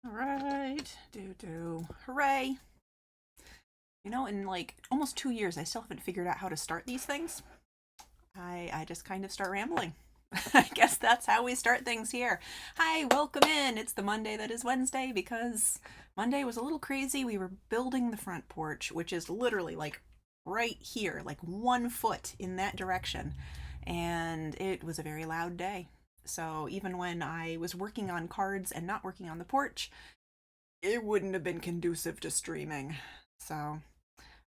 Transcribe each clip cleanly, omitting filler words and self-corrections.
All right. Hooray. You know, in like almost 2 years, I still haven't figured out how to start these things. I just kind of start rambling. I guess that's how we start things here. Hi, welcome in. It's the Monday that is Wednesday because Monday was a little crazy. We were building the front porch, which is literally like right here, like 1 foot in that direction. And it was a very loud day. So even when I was working on cards and not working on the porch, it wouldn't have been conducive to streaming. So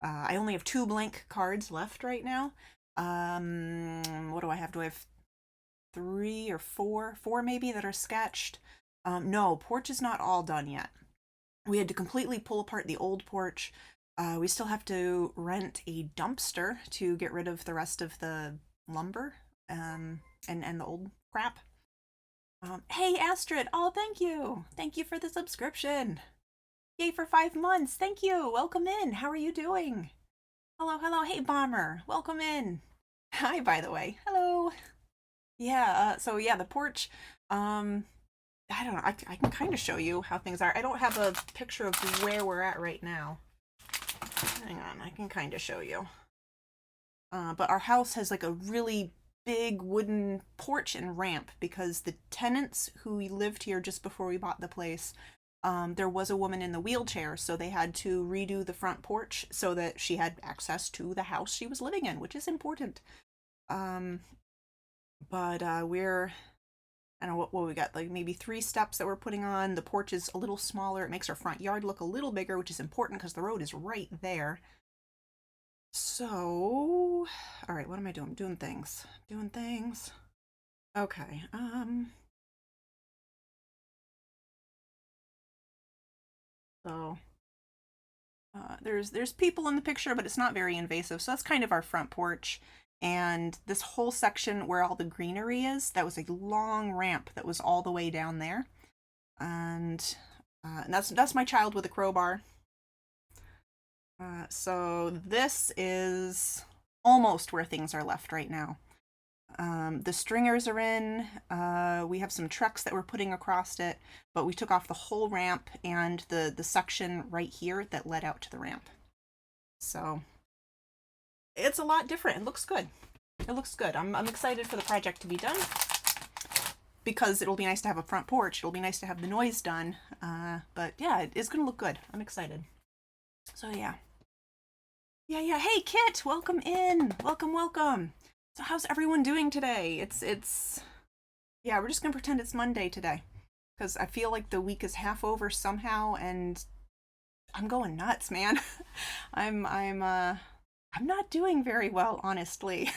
I only have 2 blank cards left right now. What do I have? Do I have 3 or 4? 4 maybe that are sketched. No, porch is not all done yet. We had to completely pull apart the old porch. We still have to rent a dumpster to get rid of the rest of the lumber and the old crap. Hey, Astrid! Oh, thank you! Thank you for the subscription! Yay for 5 months! Thank you! Welcome in! How are you doing? Hello, hello! Hey, Bomber! Welcome in! Hi, by the way. Hello! Yeah, so yeah, the porch, I don't know, I can kind of show you how things are. I don't have a picture of where we're at right now. Hang on, I can kind of show you. But our house has like a really big wooden porch and ramp because the tenants who lived here just before we bought the place, there was a woman in the wheelchair, so they had to redo the front porch so that she had access to the house she was living in, which is important. Um, but we're I don't know what we got, like maybe 3 steps that we're putting on. The porch is a little smaller. It makes our front yard look a little bigger, which is important because the road is right there. So, all right, what am I doing? Doing things. Doing things. Okay. So there's people in the picture, but it's not very invasive. So that's kind of our front porch. And this whole section where all the greenery is, that was a long ramp that was all the way down there. And that's my child with a crowbar. So this is almost where things are left right now. The stringers are in. We have some trucks that we're putting across it, but we took off the whole ramp and the section right here that led out to the ramp. So it's a lot different. It looks good. It looks good. I'm excited for the project to be done because it'll be nice to have a front porch. It'll be nice to have the noise done. But yeah, it's gonna look good. I'm excited. So yeah. Yeah. Hey, Kit, welcome in. Welcome. So how's everyone doing today? It's yeah, we're just gonna pretend it's Monday today because I feel like the week is half over somehow, and I'm going nuts, man. I'm not doing very well, honestly.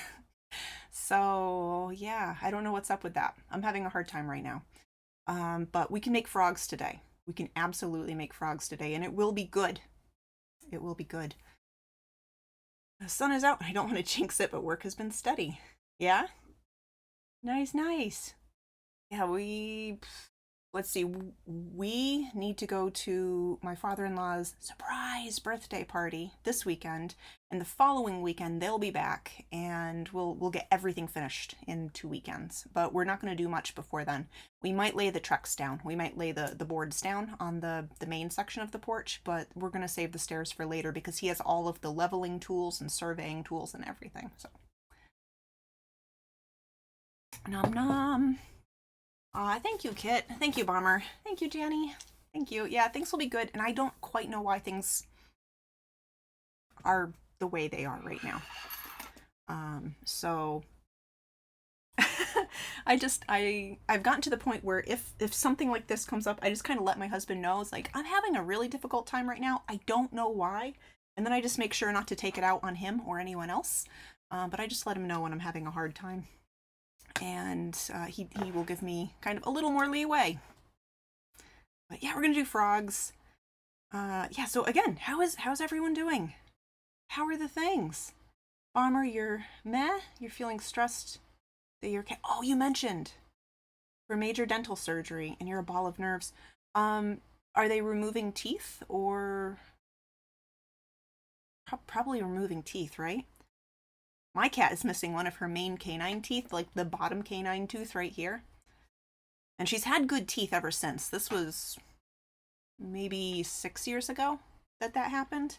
So yeah, I don't know what's up with that. I'm having a hard time right now. But we can make frogs today. We can absolutely make frogs today, and it will be good. It will be good. The sun is out. I don't want to jinx it, but work has been steady. Yeah? Nice. Yeah, let's see, we need to go to my father-in-law's surprise birthday party this weekend, and the following weekend they'll be back, and we'll get everything finished in 2 weekends. But we're not going to do much before then. We might lay the trucks down. We might lay the boards down on the main section of the porch, but we're going to save the stairs for later because he has all of the leveling tools and surveying tools and everything. So, nom nom. Thank you, Kit. Thank you, Bomber. Thank you, Janny. Thank you. Yeah, things will be good, and I don't quite know why things are the way they are right now. So I've gotten to the point where if something like this comes up, I just kind of let my husband know. It's like, I'm having a really difficult time right now. I don't know why. And then I just make sure not to take it out on him or anyone else. But I just let him know when I'm having a hard time. And he will give me kind of a little more leeway. But yeah, we're gonna do frogs. Yeah. So again, how's everyone doing? How are the things? Bomber, you're meh. You're feeling stressed that you're. Oh, you mentioned for major dental surgery, and you're a ball of nerves. Are they removing teeth or probably removing teeth, right? My cat is missing one of her main canine teeth, like the bottom canine tooth right here. And she's had good teeth ever since. This was maybe 6 years ago that happened.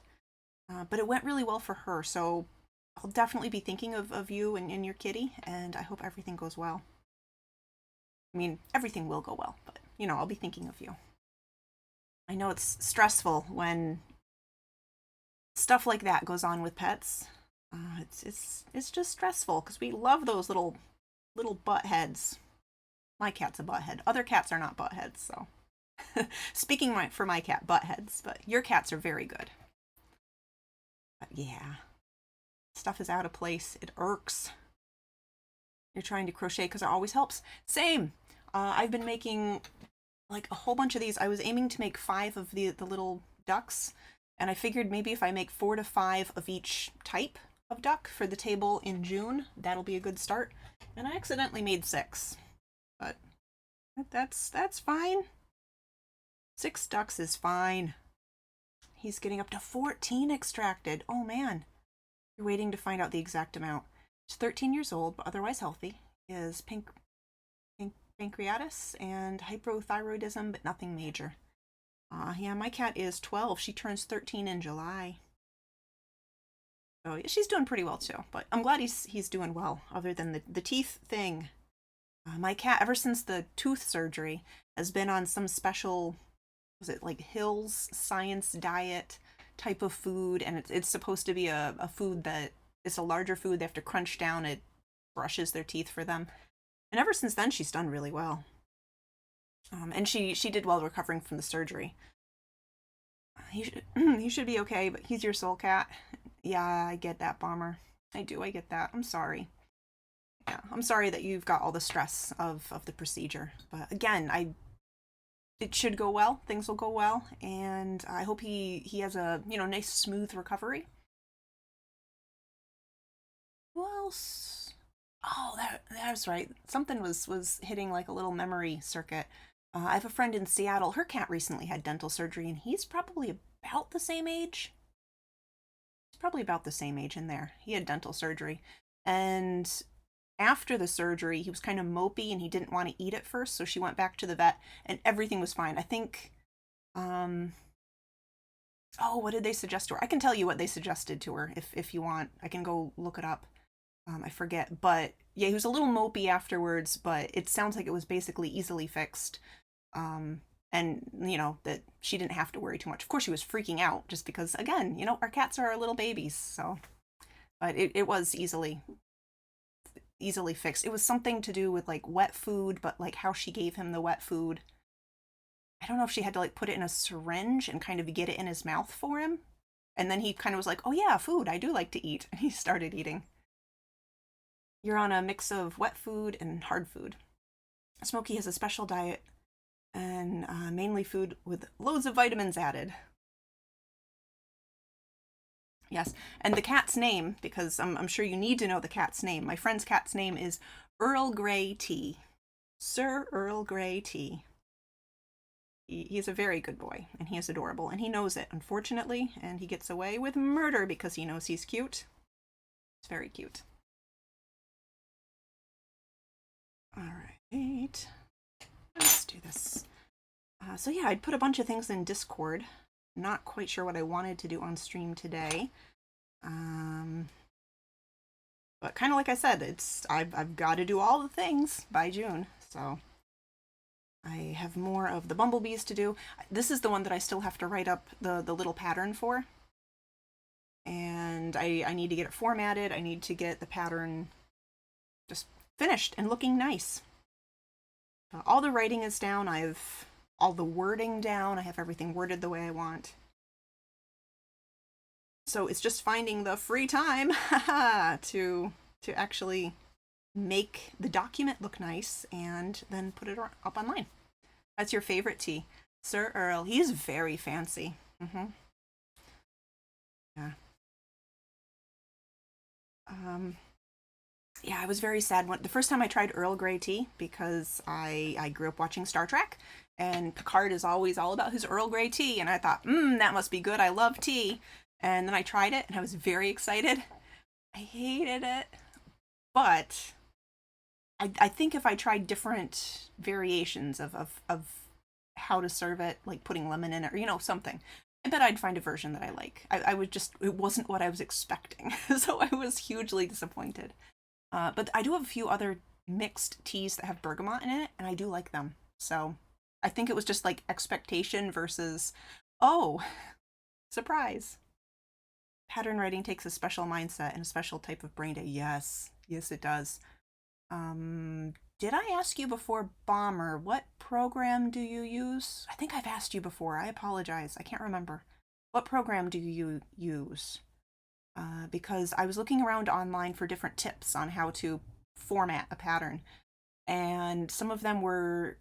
But it went really well for her, so I'll definitely be thinking of you and your kitty, and I hope everything goes well. I mean, everything will go well, but, I'll be thinking of you. I know it's stressful when stuff like that goes on with pets. It's just stressful because we love those little butt heads. My cat's a butthead. Other cats are not buttheads, so speaking for my cat, buttheads, but your cats are very good. But yeah, stuff is out of place. It irks. You're trying to crochet because it always helps. Same. I've been making like a whole bunch of these. I was aiming to make 5 of the little ducks, and I figured maybe if I make 4 to 5 of each type of duck for the table in June, that'll be a good start. And I accidentally made 6, but that's fine. 6 ducks is fine. He's getting up to 14 extracted. Oh man. You're waiting to find out the exact amount. He's 13 years old, but otherwise healthy. He has pancreatitis and hypothyroidism, but nothing major. Yeah, my cat is 12. She turns 13 in July. So yeah, she's doing pretty well too, but I'm glad he's doing well, other than the teeth thing. My cat, ever since the tooth surgery, has been on some special, was it like Hill's Science Diet type of food, and it's supposed to be a food that it's a larger food. They have to crunch down. It brushes their teeth for them. And ever since then, she's done really well. And she did well recovering from the surgery. He should be okay, but he's your soul cat. Yeah, I get that, Bomber. I get that. I'm sorry. Yeah, I'm sorry that you've got all the stress of the procedure. But again, it should go well. Things will go well, and I hope he has a nice smooth recovery. Who else? Oh, that's right. Something was hitting like a little memory circuit. I have a friend in Seattle. Her cat recently had dental surgery, and he's probably about the same age. He's probably about the same age in there. He had dental surgery, and after the surgery, he was kind of mopey and he didn't want to eat at first, so she went back to the vet and everything was fine. I think, oh, what did they suggest to her? I can tell you what they suggested to her if you want. I can go look it up. I forget, but yeah, he was a little mopey afterwards, but it sounds like it was basically easily fixed. And that she didn't have to worry too much. Of course, she was freaking out just because, again, our cats are our little babies, so, but it was easily fixed. It was something to do with like wet food, but like how she gave him the wet food. I don't know if she had to like put it in a syringe and kind of get it in his mouth for him. And then he kind of was like, oh yeah, food, I do like to eat. And he started eating. You're on a mix of wet food and hard food. Smokey has a special diet and mainly food with loads of vitamins added. Yes, and the cat's name, because I'm sure you need to know the cat's name. My friend's cat's name is Earl Grey Tea. Sir Earl Grey Tea. He's a very good boy, and he is adorable, and he knows it, unfortunately, and he gets away with murder because he knows he's cute. It's very cute. All right, let's do this. So yeah, I'd put a bunch of things in Discord. Not quite sure what I wanted to do on stream today. But kind of like I said, I've got to do all the things by June, so I have more of the bumblebees to do. This is the one that I still have to write up the little pattern for. And I need to get it formatted. I need to get the pattern just finished and looking nice. All the writing is down. I've all the wording down. I have everything worded the way I want. So it's just finding the free time to actually make the document look nice and then put it up online. That's your favorite tea. Sir Earl. He's very fancy. Mm-hmm. Yeah. Yeah, I was very sad the first time I tried Earl Grey tea, because I grew up watching Star Trek, and Picard is always all about his Earl Grey tea, and I thought, that must be good. I love tea. And then I tried it, and I was very excited. I hated it. But I think if I tried different variations of how to serve it, like putting lemon in it, or something. I bet I'd find a version that I like. I would just, it wasn't what I was expecting. So I was hugely disappointed. But I do have a few other mixed teas that have bergamot in it, and I do like them. So I think it was just like expectation versus, oh, surprise. Pattern writing takes a special mindset and a special type of brain day. Yes, yes, it does. Did I ask you before, Bomber, what program do you use? I think I've asked you before. I apologize. I can't remember. What program do you use? Because I was looking around online for different tips on how to format a pattern, and some of them were,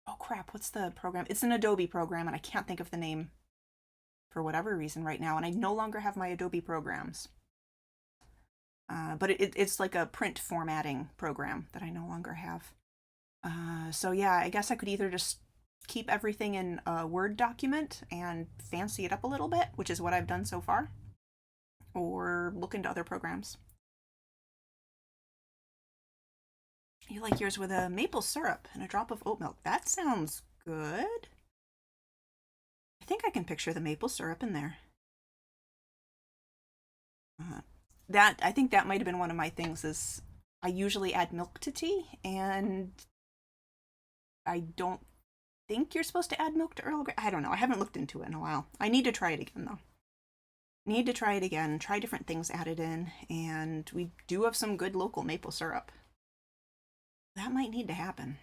oh crap, what's the program? It's an Adobe program, and I can't think of the name for whatever reason right now, and I no longer have my Adobe programs. But it's like a print formatting program that I no longer have. So yeah, I guess I could either just keep everything in a Word document and fancy it up a little bit, which is what I've done so far, or look into other programs. You like yours with a maple syrup and a drop of oat milk. That sounds good. I think I can picture the maple syrup in there. That I think that might have been one of my things is I usually add milk to tea, and I don't think you're supposed to add milk to Earl Grey. I don't know. I haven't looked into it in a while. I need to try it again, though. Need to try it again, try different things added in, and we do have some good local maple syrup. That might need to happen.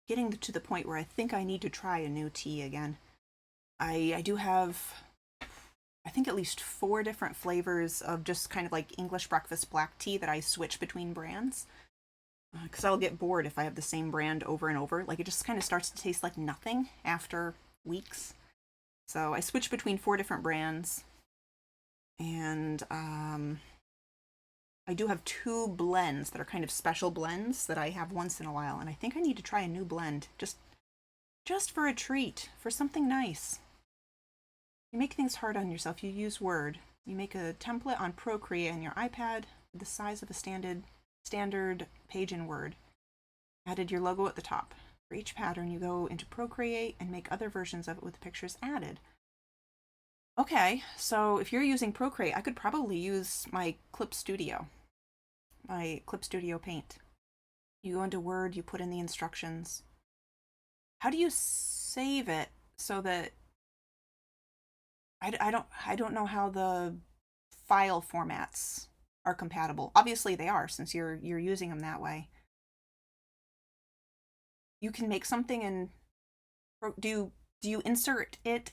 Getting to the point where I think I need to try a new tea again. I do have, I think, at least 4 different flavors of just kind of like English breakfast black tea that I switch between brands. Because I'll get bored if I have the same brand over and over. Like, it just kind of starts to taste like nothing after weeks. So I switch between 4 different brands. And I do have 2 blends that are kind of special blends that I have once in a while. And I think I need to try a new blend. Just for a treat, for something nice. You make things hard on yourself. You use Word. You make a template on Procreate on your iPad the size of a standard page in Word. Added your logo at the top. For each pattern, you go into Procreate and make other versions of it with pictures added. Okay, so if you're using Procreate, I could probably use my Clip Studio. My Clip Studio Paint. You go into Word, you put in the instructions. How do you save it so that I don't know how the file formats are compatible. Obviously they are, since you're using them that way. You can make something and do you insert do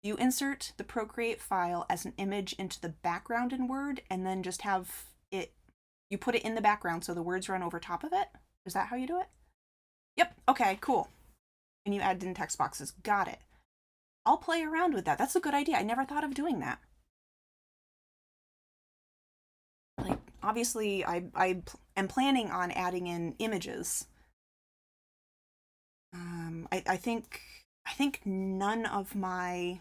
you insert the Procreate file as an image into the background in Word and then just have it, you put it in the background so the words run over top of it? Is that how you do it? Yep, okay, cool. And you add in text boxes. Got it. I'll play around with that. That's a good idea. I never thought of doing that. Like, obviously, I am planning on adding in images. I think none of my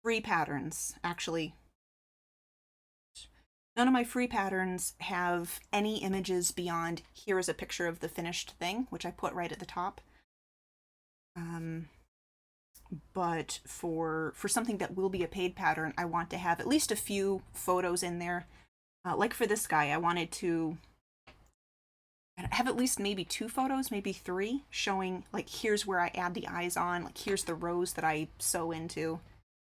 free patterns actually. None of my free patterns have any images beyond here is a picture of the finished thing, which I put right at the top. But for something that will be a paid pattern, I want to have at least a few photos in there. Like for this guy, I wanted to have at least maybe 2 photos, maybe 3, showing like here's where I add the eyes on, like here's the rows that I sew into,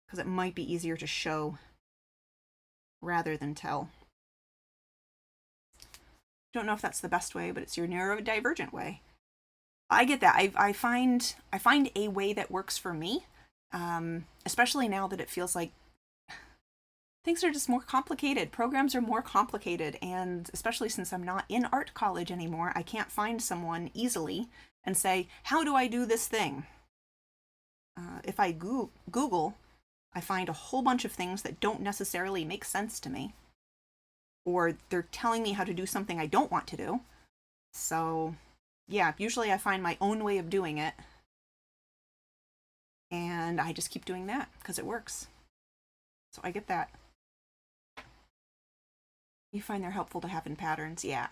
because it might be easier to show rather than tell. Don't know if that's the best way, but it's your neurodivergent way. I get that. I find a way that works for me, especially now that it feels like things are just more complicated. Programs are more complicated, and especially since I'm not in art college anymore, I can't find someone easily and say, how do I do this thing? If I Google, I find a whole bunch of things that don't necessarily make sense to me. or they're telling me how to do something I don't want to do. So yeah, usually I find my own way of doing it, and I just keep doing that because it works. So I get that. You find they're helpful to have in patterns, yeah.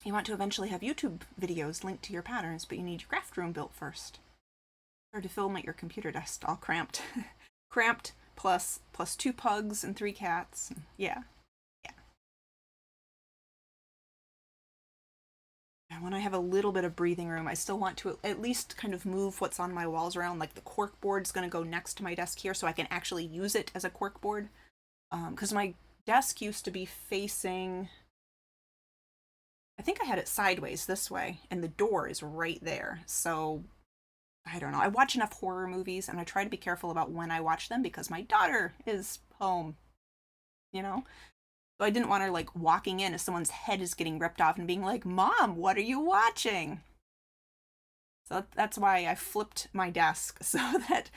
You want to eventually have YouTube videos linked to your patterns, but you need your craft room built first. Or to film at your computer desk, all cramped. Cramped plus 2 pugs and 3 cats. Yeah. When I have a little bit of breathing room, I still want to at least kind of move what's on my walls around. Like the cork board's going to go next to my desk here so I can actually use it as a cork board. Because my desk used to be facing, I think I had it sideways this way, and the door is right there. So I don't know. I watch enough horror movies, and I try to be careful about when I watch them because my daughter is home, you know? So I didn't want her like walking in as someone's head is getting ripped off and being like, "Mom, what are you watching?" So that's why I flipped my desk so that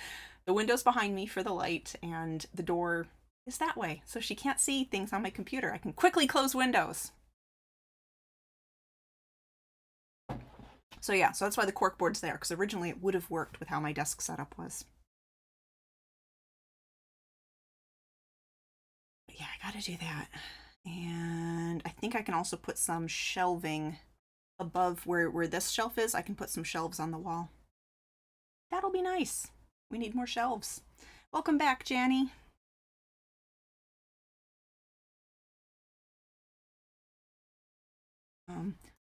the window's behind me for the light and the door is that way. So she can't see things on my computer. I can quickly close windows. So yeah, so that's why the cork board's there, because originally it would have worked with how my desk setup was. But yeah, I gotta do that. And I think I can also put some shelving above where this shelf is. I can put some shelves on the wall. That'll be nice. We need more shelves. Welcome back, Janny.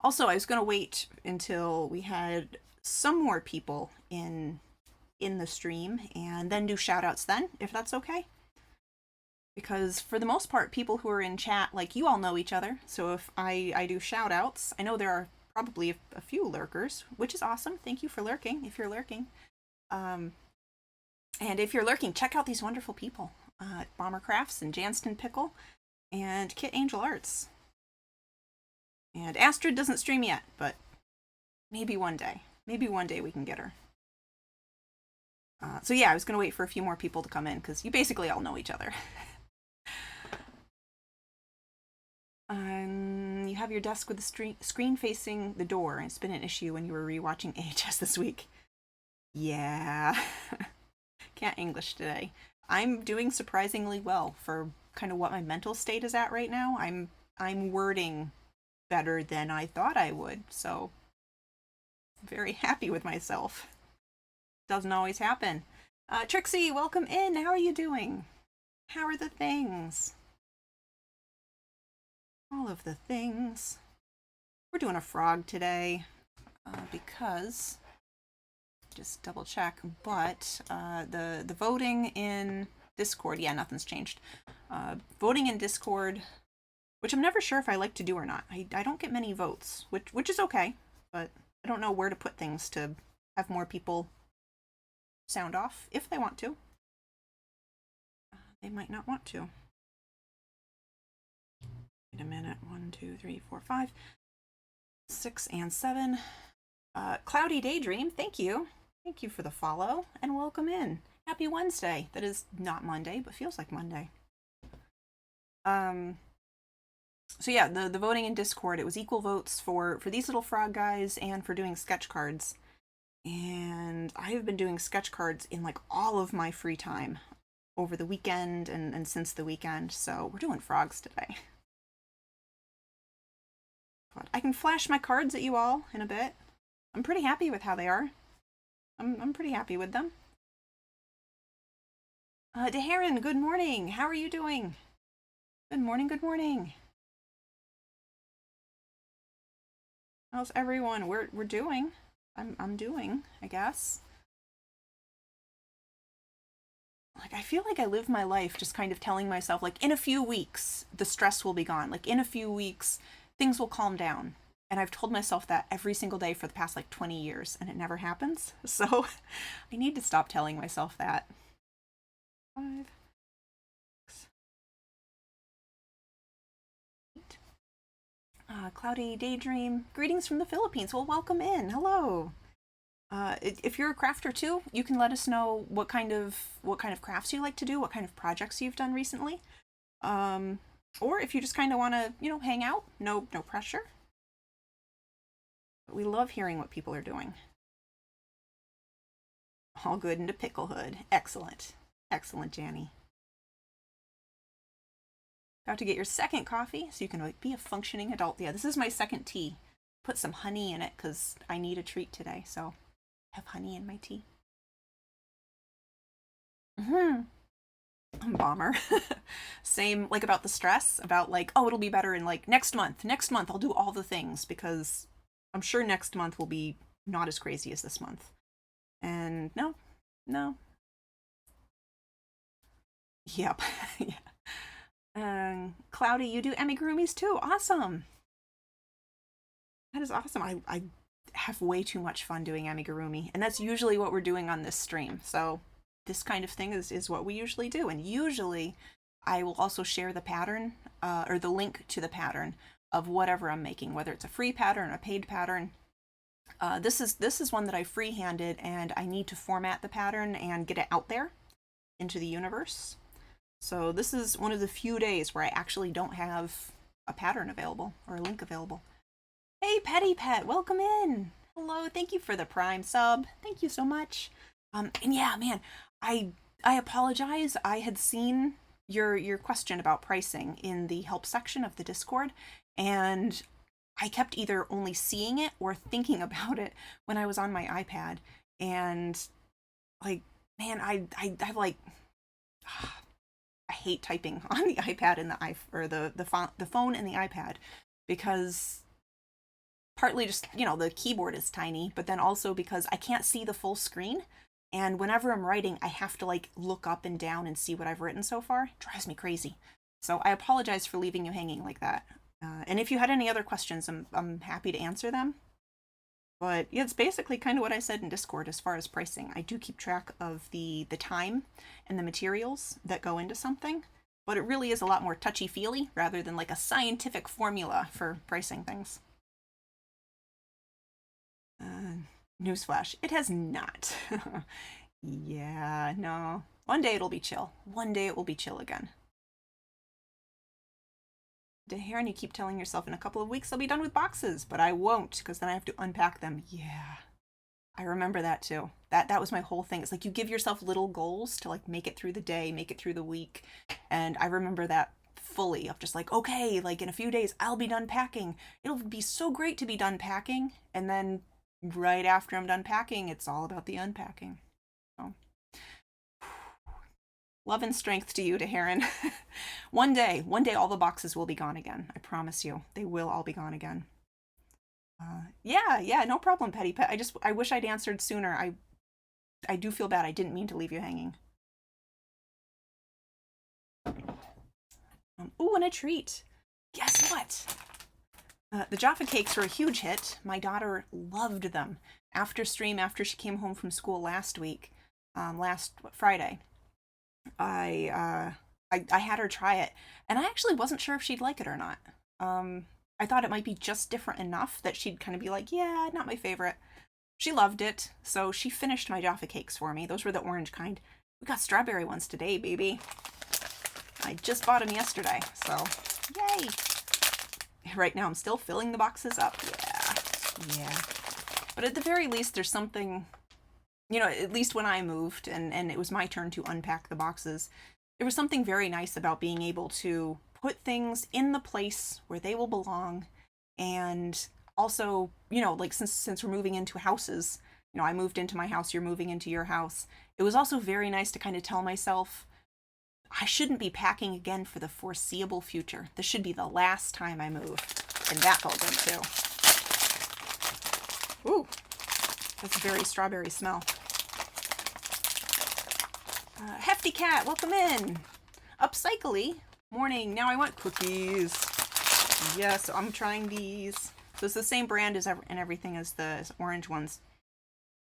Also, I was going to wait until we had some more people in the stream and then do shout outs then, if that's okay. Because for the most part, people who are in chat, like, you all know each other. So if I do shout outs, I know there are probably a few lurkers, which is awesome. Thank you for lurking, if you're lurking. And if you're lurking, check out these wonderful people. Bomber Crafts and Janston Pickle and Kit Angel Arts. And Astrid doesn't stream yet, but maybe one day. Maybe one day we can get her. So yeah, I was going to wait for a few more people to come in, because you basically all know each other. You have your desk with the screen facing the door, and it's been an issue when you were rewatching AHS this week. Yeah. Can't English today. I'm doing surprisingly well for kind of what my mental state is at right now. I'm wording better than I thought I would, so I'm very happy with myself. Doesn't always happen. Trixie, welcome in. How are you doing? How are the things? All of the things. We're doing a frog today because, just double check, but the voting in Discord, yeah, nothing's changed. Voting in Discord, which I'm never sure if I like to do or not. I don't get many votes, which is okay, but I don't know where to put things to have more people sound off if they want to. They might not want to. Wait a minute. 1, 2, 3, 4, 5, 6, and 7. Cloudy Daydream, thank you. Thank you for the follow, and welcome in. Happy Wednesday. That is not Monday, but feels like Monday. So yeah, the voting in Discord, it was equal votes for these little frog guys and for doing sketch cards. And I have been doing sketch cards in like all of my free time over the weekend and since the weekend, so we're doing frogs today. But I can flash my cards at you all in a bit. I'm pretty happy with how they are. I'm pretty happy with them. Deharan, good morning. How are you doing? Good morning, good morning. How's everyone? We're doing. I'm doing, I guess. Like, I feel like I live my life just kind of telling myself, like, in a few weeks, the stress will be gone. Like, in a few weeks, things will calm down. And I've told myself that every single day for the past, like, 20 years, and it never happens. So I need to stop telling myself that. 5, 6, 8. Cloudy Daydream. Greetings from the Philippines. Well, welcome in. Hello. If you're a crafter too, you can let us know what kind of crafts you like to do, what kind of projects you've done recently. Or if you just kind of want to, hang out, no pressure. But we love hearing what people are doing. All good into picklehood. Excellent. Excellent, Janny. About to get your second coffee so you can be a functioning adult. Yeah, this is my second tea. Put some honey in it because I need a treat today, so I have honey in my tea. Bomber. Same, like, about the stress, about like, oh, it'll be better in like next month. Next month I'll do all the things because I'm sure next month will be not as crazy as this month. And no. Yep. Yeah. Cloudy, you do amigurumis too. Awesome. That is awesome. I have way too much fun doing amigurumi, and that's usually what we're doing on this stream. So this kind of thing is what we usually do. And usually I will also share the pattern or the link to the pattern of whatever I'm making, whether it's a free pattern or a paid pattern. This is one that I freehanded, and I need to format the pattern and get it out there into the universe. So this is one of the few days where I actually don't have a pattern available or a link available. Hey, Petty Pet, welcome in. Hello, thank you for the Prime sub. Thank you so much. And yeah, man, I apologize. I had seen your question about pricing in the help section of the Discord, and I kept either only seeing it or thinking about it when I was on my iPad. And like, man, I like I hate typing on the iPad and the phone and the iPad, because partly just, the keyboard is tiny, but then also because I can't see the full screen. And whenever I'm writing, I have to like look up and down and see what I've written so far. It drives me crazy. So I apologize for leaving you hanging like that. And if you had any other questions, I'm happy to answer them. But yeah, it's basically kind of what I said in Discord as far as pricing. I do keep track of the time and the materials that go into something, but it really is a lot more touchy-feely rather than like a scientific formula for pricing things. Newsflash, it has not. Yeah, no. One day it'll be chill. One day it will be chill again. Darren, you keep telling yourself in a couple of weeks I'll be done with boxes, but I won't, because then I have to unpack them. Yeah. I remember that too. That was my whole thing. It's like you give yourself little goals to like make it through the day, make it through the week. And I remember that fully, of just like, okay, like in a few days I'll be done packing. It'll be so great to be done packing. And then right after I'm done packing, it's all about the unpacking. So love and strength to you, Teheran. One day all the boxes will be gone again. I promise you, they will all be gone again. Yeah, no problem, Petty Pet. I wish I'd answered sooner. I do feel bad. I didn't mean to leave you hanging. Ooh, and a treat. Guess what? The Jaffa cakes were a huge hit. My daughter loved them. After stream, after she came home from school last Friday, I had her try it, and I actually wasn't sure if she'd like it or not. I thought it might be just different enough that she'd kind of be like, yeah, not my favorite. She loved it, so she finished my Jaffa cakes for me. Those were the orange kind. We got strawberry ones today, baby. I just bought them yesterday, so yay! Right now I'm still filling the boxes up. Yeah. But at the very least, there's something, at least when I moved and it was my turn to unpack the boxes, there was something very nice about being able to put things in the place where they will belong. And also, like since we're moving into houses, I moved into my house, you're moving into your house. It was also very nice to kind of tell myself, I shouldn't be packing again for the foreseeable future. This should be the last time I move. And that felt good too. Ooh, that's a very strawberry smell. Hefty Cat, welcome in. Upcycly, morning. Now I want cookies. Yes, I'm trying these. So it's the same brand and everything as the orange ones.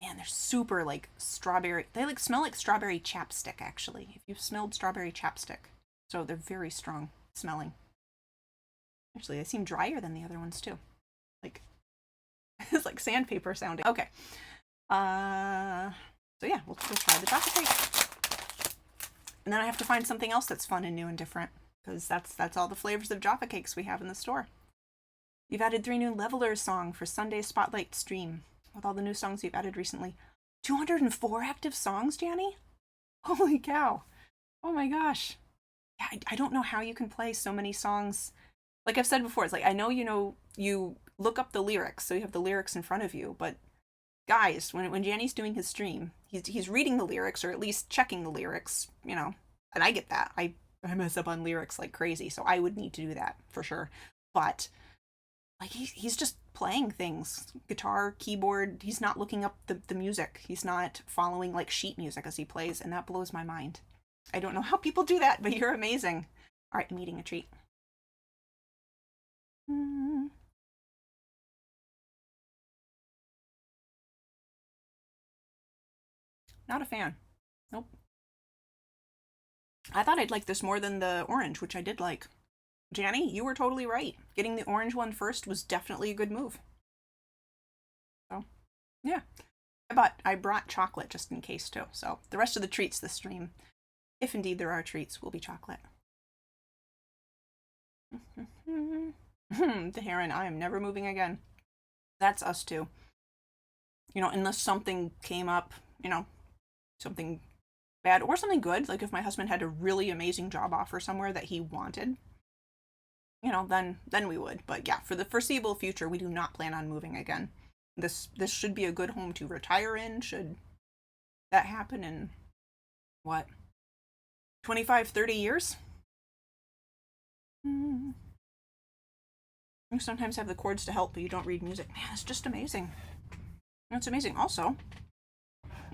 Man, they're super like strawberry. They like smell like strawberry chapstick, actually. If you've smelled strawberry chapstick. So they're very strong smelling. Actually, they seem drier than the other ones too. Like, it's like sandpaper sounding. Okay. So yeah, we'll try the chocolate cake. And then I have to find something else that's fun and new and different. because that's all the flavors of Jaffa cakes we have in the store. You've added 3 new levelers song for Sunday's Spotlight stream with all the new songs you've added recently. 204 active songs, Janny? Holy cow. Oh my gosh. Yeah, I don't know how you can play so many songs. Like I've said before, it's like, I know you look up the lyrics, so you have the lyrics in front of you, but guys, when Janny's doing his stream, he's reading the lyrics, or at least checking the lyrics, and I get that. I mess up on lyrics like crazy, so I would need to do that for sure. But like he's just playing things, guitar, keyboard. He's not looking up the music. He's not following like sheet music as he plays, and that blows my mind. I don't know how people do that, but you're amazing. All right, I'm eating a treat. Not a fan. Nope. I thought I'd like this more than the orange, which I did like. Janny, you were totally right. Getting the orange one first was definitely a good move. So, yeah. I brought chocolate just in case too. So the rest of the treats this stream, if indeed there are treats, will be chocolate. The heron, I am never moving again. That's us too. Unless something came up, something bad or something good. Like if my husband had a really amazing job offer somewhere that he wanted, then we would. But yeah, for the foreseeable future, we do not plan on moving again. This should be a good home to retire in, should that happen in, what, 25, 30 years? You sometimes have the chords to help, but you don't read music. Man, it's just amazing. It's amazing. Also,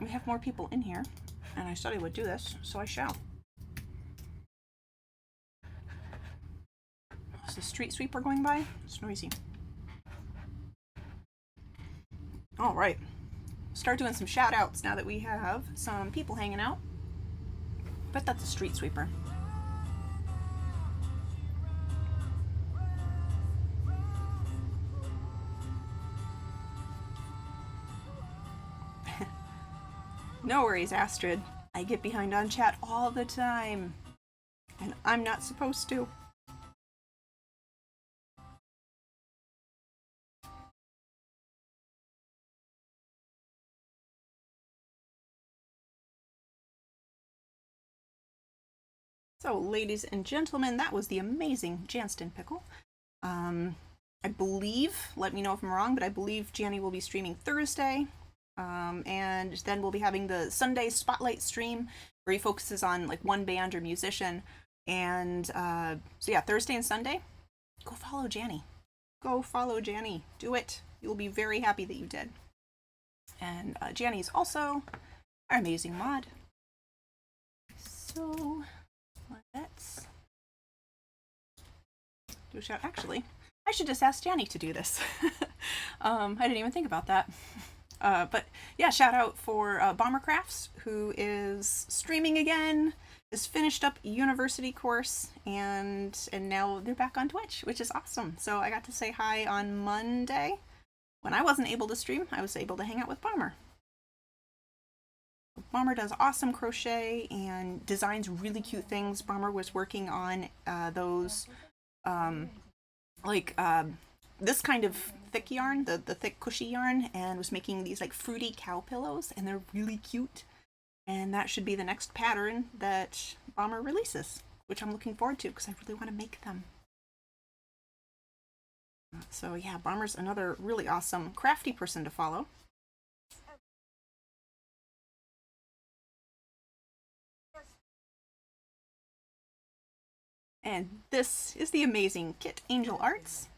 we have more people in here, and I said I would do this, so I shall. Is the street sweeper going by? It's noisy. All right. Start doing some shout outs now that we have some people hanging out. Bet that's a street sweeper. No worries, Astrid. I get behind on chat all the time. And I'm not supposed to. So, ladies and gentlemen, that was the amazing Janston Pickle. I believe, let me know if I'm wrong, but I believe Janny will be streaming Thursday. And then we'll be having the Sunday Spotlight stream where he focuses on like one band or musician. And so yeah, Thursday and Sunday, go follow Janny. Go follow Janny. Do it. You'll be very happy that you did. And Janny's also our amazing mod. So let's do a shout. Actually, I should just ask Janny to do this. I didn't even think about that. But yeah, shout out for Bombercrafts, who is streaming again, has finished up university course, and now they're back on Twitch, which is awesome. So I got to say hi on Monday. When I wasn't able to stream, I was able to hang out with Bomber. Bomber does awesome crochet and designs really cute things. Bomber was working on those, this kind of thick yarn, the thick cushy yarn, and was making these like fruity cow pillows, and they're really cute. And that should be the next pattern that Bomber releases, which I'm looking forward to because I really want to make them. So yeah, Bomber's another really awesome crafty person to follow. And this is the amazing Kit Angel Arts.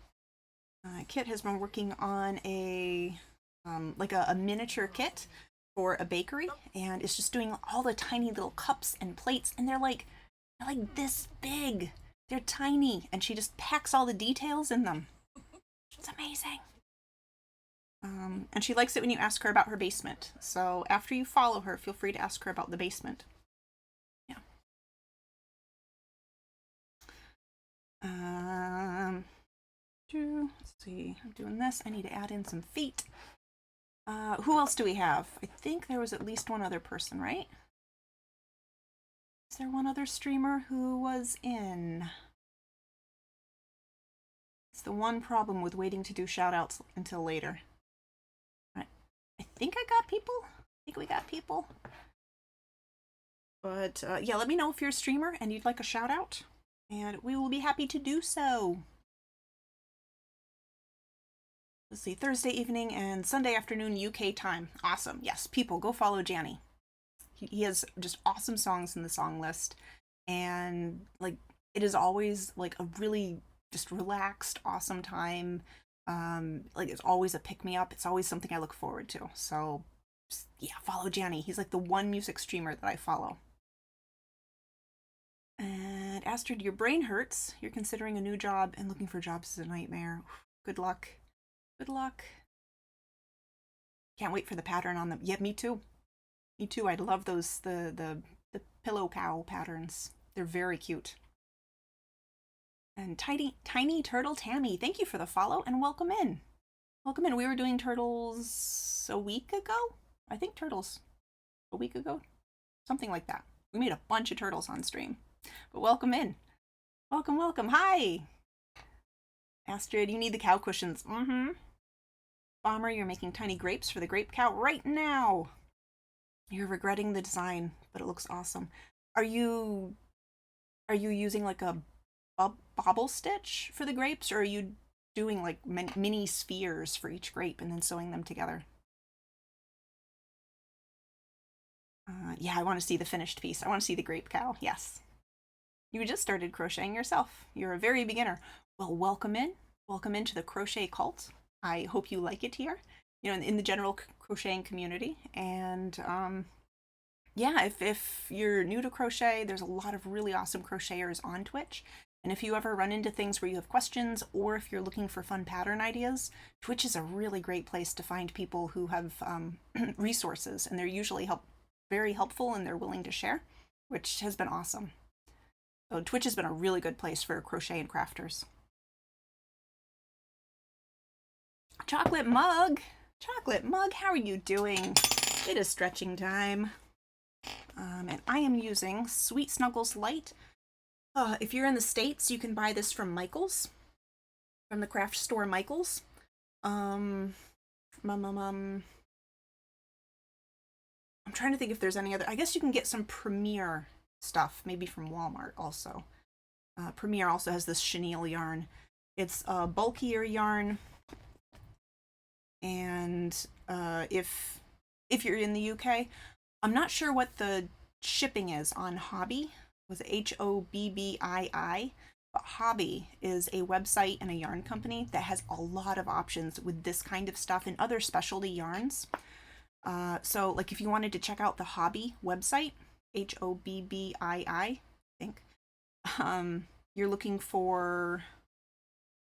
Kit has been working on a miniature kit for a bakery, and it's just doing all the tiny little cups and plates, and they're like this big. They're tiny, and she just packs all the details in them. It's amazing. And she likes it when you ask her about her basement. So after you follow her, feel free to ask her about the basement. Yeah. Let's see. I'm doing this. I need to add in some feet. Who else do we have? I think there was at least one other person, right? Is there one other streamer who was in? It's the one problem with waiting to do shoutouts until later. I think I got people. I think we got people. But yeah, let me know if you're a streamer and you'd like a shout out, and we will be happy to do so. Let's see, Thursday evening and Sunday afternoon UK time. Awesome. Yes, people, go follow Janny. He has just awesome songs in the song list, and like it is always like a really just relaxed, awesome time. Like it's always a pick me up. It's always something I look forward to. So yeah, follow Janny. He's like the one music streamer that I follow. And Astrid, your brain hurts. You're considering a new job, and looking for jobs is a nightmare. Good luck. Good luck. Can't wait for the pattern on them. Yeah, me too. Me too. I love those the pillow cow patterns. They're very cute. And tiny turtle Tammy, thank you for the follow and welcome in. Welcome in. We were doing turtles a week ago. I think turtles a week ago, something like that. We made a bunch of turtles on stream. But welcome in. Welcome, welcome. Hi. Astrid, you need the cow cushions. Mm-hmm. Bomber, you're making tiny grapes for the grape cow right now. You're regretting the design, but it looks awesome. Are you using like a bobble stitch for the grapes, or are you doing like mini spheres for each grape and then sewing them together? Yeah, I want to see the finished piece. I want to see the grape cow. Yes. You just started crocheting yourself. You're a very beginner. Well, welcome in. Welcome into the crochet cult. I hope you like it here, you know, in the general crocheting community. And yeah, if you're new to crochet, there's a lot of really awesome crocheters on Twitch. And if you ever run into things where you have questions, or if you're looking for fun pattern ideas, Twitch is a really great place to find people who have resources, and they're usually very helpful, and they're willing to share, which has been awesome. So Twitch has been a really good place for crochet and crafters. Chocolate mug, how are you doing? It is stretching time. And I am using Sweet Snuggles Light. If you're in the States, you can buy this from Michael's, from the craft store Michael's. I'm trying to think if there's any other. I guess you can get some Premier stuff, maybe from Walmart also. Premier also has this chenille yarn. It's a bulkier yarn, and if you're in the UK, I'm not sure what the shipping is on Hobby, with HOBBII, but Hobby is a website and a yarn company that has a lot of options with this kind of stuff and other specialty yarns. So like if you wanted to check out the Hobby website, HOBBII, I think, you're looking for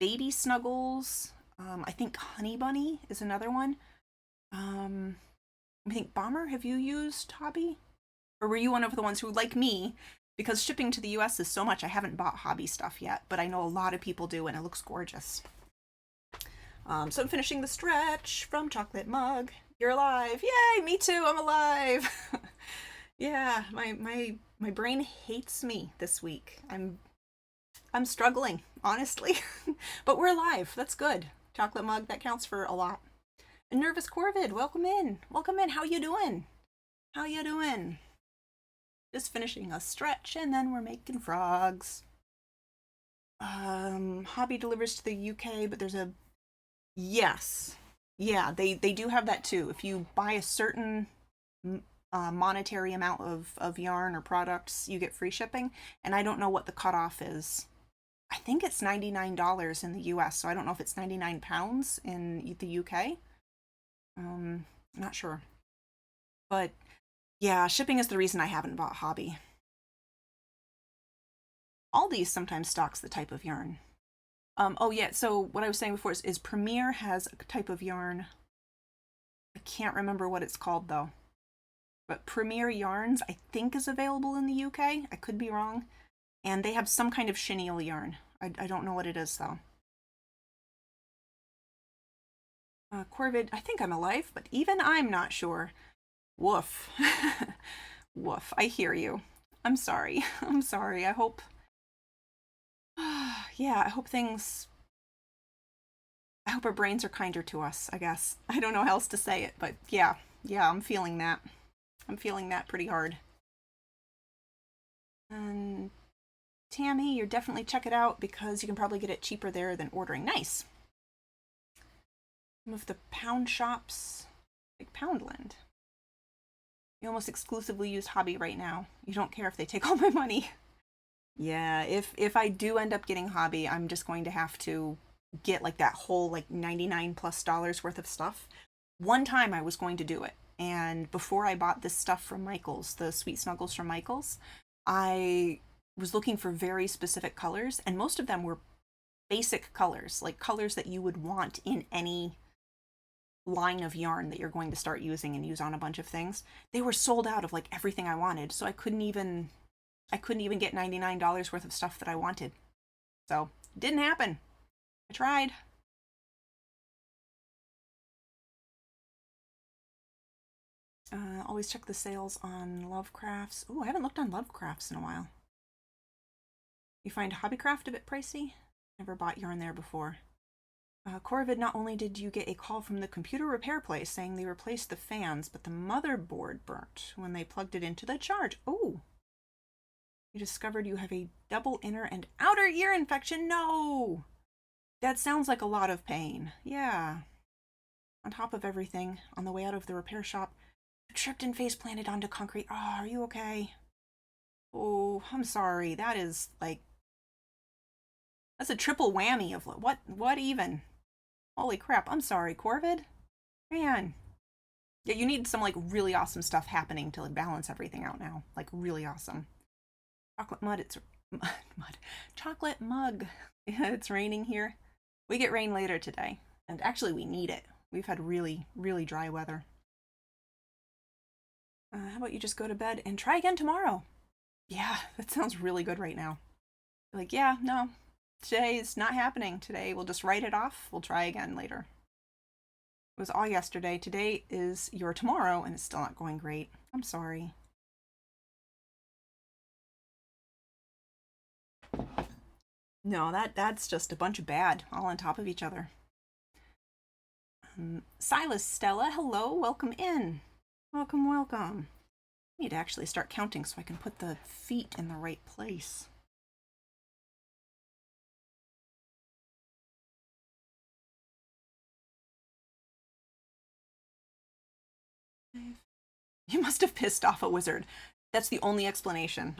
baby snuggles. I think Honey Bunny is another one. I think Bomber, have you used Hobby? Or were you one of the ones who, like me, because shipping to the US is so much, I haven't bought Hobby stuff yet, but I know a lot of people do, and it looks gorgeous. So I'm finishing the stretch from Chocolate Mug. You're alive. Yay, me too, I'm alive. Yeah, my brain hates me this week. I'm struggling, honestly. But we're alive. That's good. Chocolate Mug, that counts for a lot. And Nervous Corvid, welcome in. Welcome in. How you doing? How you doing? Just finishing a stretch, and then we're making frogs. Hobby delivers to the UK, but there's a... Yes. Yeah, they do have that too. If you buy a certain monetary amount of yarn or products, you get free shipping. And I don't know what the cutoff is. I think it's $99 in the US, so I don't know if it's 99 pounds in the UK. Not sure. But yeah, shipping is the reason I haven't bought Hobby. Aldi's sometimes stocks the type of yarn. Oh yeah, so what I was saying before is Premier has a type of yarn. I can't remember what it's called though. But Premier Yarns, I think, is available in the UK. I could be wrong. And they have some kind of chenille yarn. I don't know what it is though. Corvid, I think I'm alive, but even I'm not sure. Woof. Woof. I hear you. I'm sorry. I'm sorry. I hope, yeah, I hope our brains are kinder to us, I guess. I don't know how else to say it, but yeah, I'm feeling that. I'm feeling that pretty hard. And Tammy, you're definitely check it out because you can probably get it cheaper there than ordering. Nice. Some of the pound shops, like Poundland. You almost exclusively use hobby right now. You don't care if they take all my money. Yeah, if I do end up getting hobby, I'm just going to have to get like that whole like 99 plus dollars worth of stuff. One time I was going to do it, and before I bought this stuff from Michaels, the Sweet Snuggles from Michaels, I was looking for very specific colors, and most of them were basic colors, like colors that you would want in any line of yarn that you're going to start using and use on a bunch of things. They were sold out of like everything I wanted, so I couldn't even get $99 worth of stuff that I wanted. So, it didn't happen. I tried. Always check the sales on Lovecrafts. Ooh, I haven't looked on Lovecrafts in a while. You find Hobbycraft a bit pricey? Never bought yarn there before. Corvid, not only did you get a call from the computer repair place saying they replaced the fans, but the motherboard burnt when they plugged it into the charge. Oh! You discovered you have a double inner and outer ear infection. No! That sounds like a lot of pain. Yeah. On top of everything, on the way out of the repair shop, you tripped and face planted onto concrete. Oh, are you okay? Oh, I'm sorry. That is like, that's a triple whammy of what even? Holy crap. I'm sorry, Corvid. Man. Yeah, you need some like really awesome stuff happening to like balance everything out now. Like really awesome. Chocolate mud, it's mud. Chocolate mug. Yeah, it's raining here. We get rain later today. And actually we need it. We've had really, really dry weather. How about you just go to bed and try again tomorrow? Yeah, that sounds really good right now. Like, yeah, no, today is not happening. Today we'll just write it off. We'll try again later. It was all yesterday. Today is your tomorrow, and it's still not going great. I'm sorry. No, that's just a bunch of bad all on top of each other. Silas, Stella, hello, welcome in. Welcome, welcome. I need to actually start counting so I can put the feet in the right place. You must have pissed off a wizard. That's the only explanation.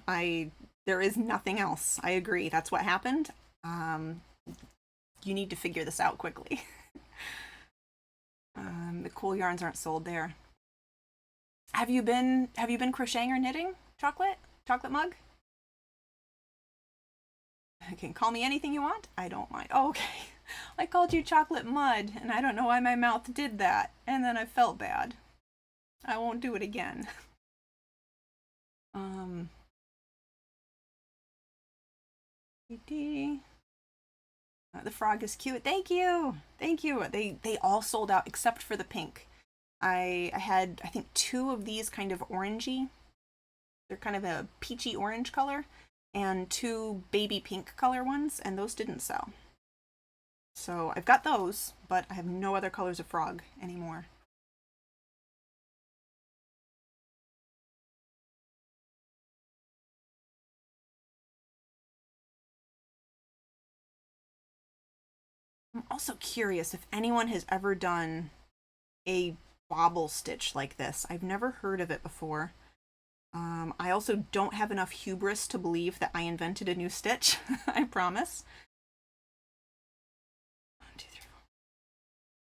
There is nothing else. I agree. That's what happened. You need to figure this out quickly. The cool yarns aren't sold there. Have you been crocheting or knitting? Chocolate mug? You can call me anything you want. I don't mind. Oh, okay. I called you chocolate mud, and I don't know why my mouth did that. And then I felt bad. I won't do it again. The frog is cute. Thank you. Thank you. They all sold out except for the pink. I had, I think, two of these kind of orangey. They're kind of a peachy orange color, and two baby pink color ones, and those didn't sell. So I've got those, but I have no other colors of frog anymore. I'm also curious if anyone has ever done a bobble stitch like this. I've never heard of it before. I also don't have enough hubris to believe that I invented a new stitch. I promise. 1, 2, 3,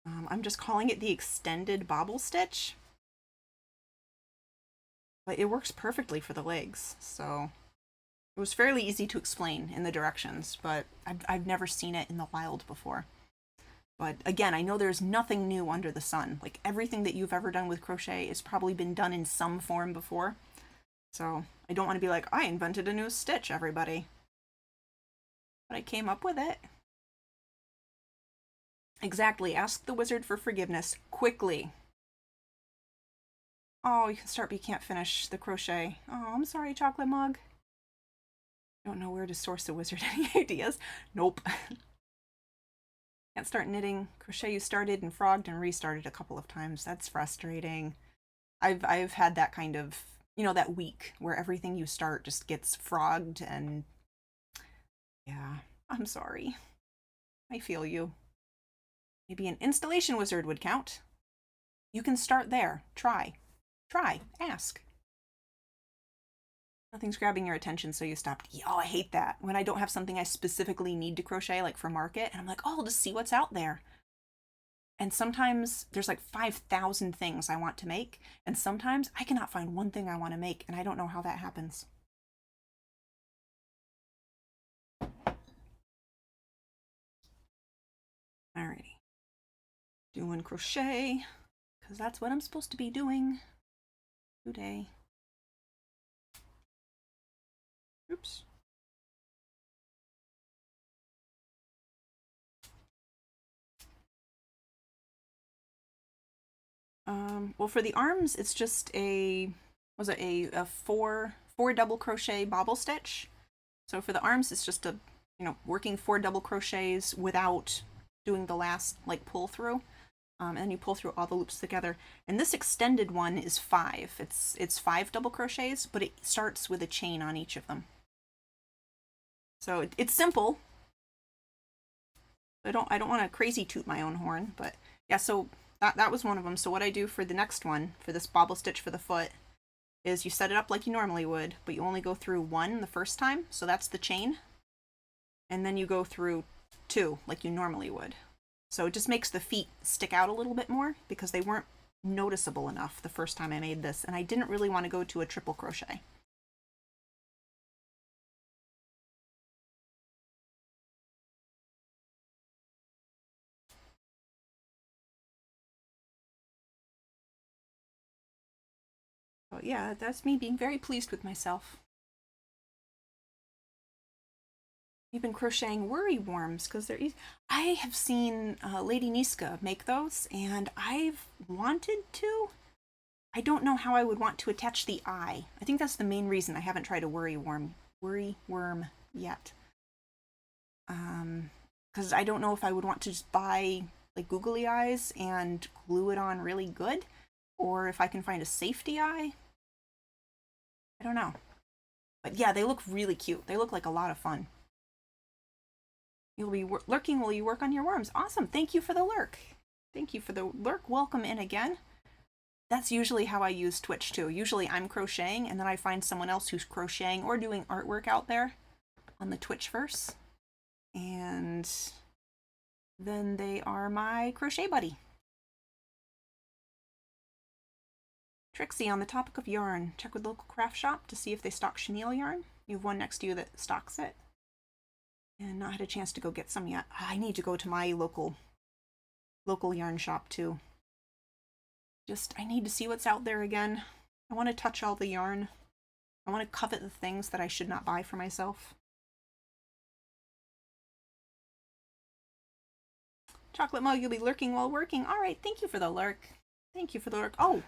4. I'm just calling it the extended bobble stitch. But it works perfectly for the legs, so it was fairly easy to explain in the directions, but I've never seen it in the wild before. But again, I know there's nothing new under the sun. Like everything that you've ever done with crochet has probably been done in some form before. So I don't want to be like, I invented a new stitch, everybody. But I came up with it. Exactly. Ask the wizard for forgiveness quickly. Oh, you can start, but you can't finish the crochet. Oh, I'm sorry, chocolate mug. Don't know where to source a wizard. Any ideas? Nope. Can't start knitting. Crochet you started and frogged and restarted a couple of times. That's frustrating. I've had that kind of, you know, that week where everything you start just gets frogged, and yeah, I'm sorry. I feel you. Maybe an installation wizard would count. You can start there. Try. Ask. Nothing's grabbing your attention, so you stopped. Oh, I hate that. When I don't have something I specifically need to crochet, like for market, and I'm like, oh, I'll just see what's out there. And sometimes there's like 5,000 things I want to make, and sometimes I cannot find one thing I want to make, and I don't know how that happens. Alrighty. Doing crochet, because that's what I'm supposed to be doing today. Oops. Well, for the arms, it's just a four double crochet bobble stitch. So for the arms, it's just a, you know, working 4 double crochets without doing the last like pull through, and then you pull through all the loops together. And this extended one is 5. It's 5 double crochets, but it starts with a chain on each of them. So it's simple. I don't want to crazy toot my own horn, but yeah. So that was one of them. So what I do for the next one, for this bobble stitch for the foot, is you set it up like you normally would, but you only go through 1 the first time, so that's the chain. And then you go through 2 like you normally would. So it just makes the feet stick out a little bit more because they weren't noticeable enough the first time I made this, and I didn't really want to go to a triple crochet. So yeah, that's me being very pleased with myself. You've been crocheting worry worms because they're easy. I have seen Lady Niska make those, and I've wanted to. I don't know how I would want to attach the eye. I think that's the main reason I haven't tried a worry worm yet. Because I don't know if I would want to just buy like googly eyes and glue it on really good, or if I can find a safety eye. I don't know. But yeah, they look really cute. They look like a lot of fun. You'll be lurking while you work on your worms. Awesome. Thank you for the lurk. Thank you for the lurk. Welcome in again. That's usually how I use Twitch too. Usually I'm crocheting and then I find someone else who's crocheting or doing artwork out there on the Twitchverse. And then they are my crochet buddy. Trixie, on the topic of yarn, check with local craft shop to see if they stock chenille yarn. You have one next to you that stocks it. And not had a chance to go get some yet. I need to go to my local yarn shop too. I need to see what's out there again. I want to touch all the yarn. I want to covet the things that I should not buy for myself. Chocolate mug, you'll be lurking while working. All right, thank you for the lurk. Thank you for the lurk. Oh.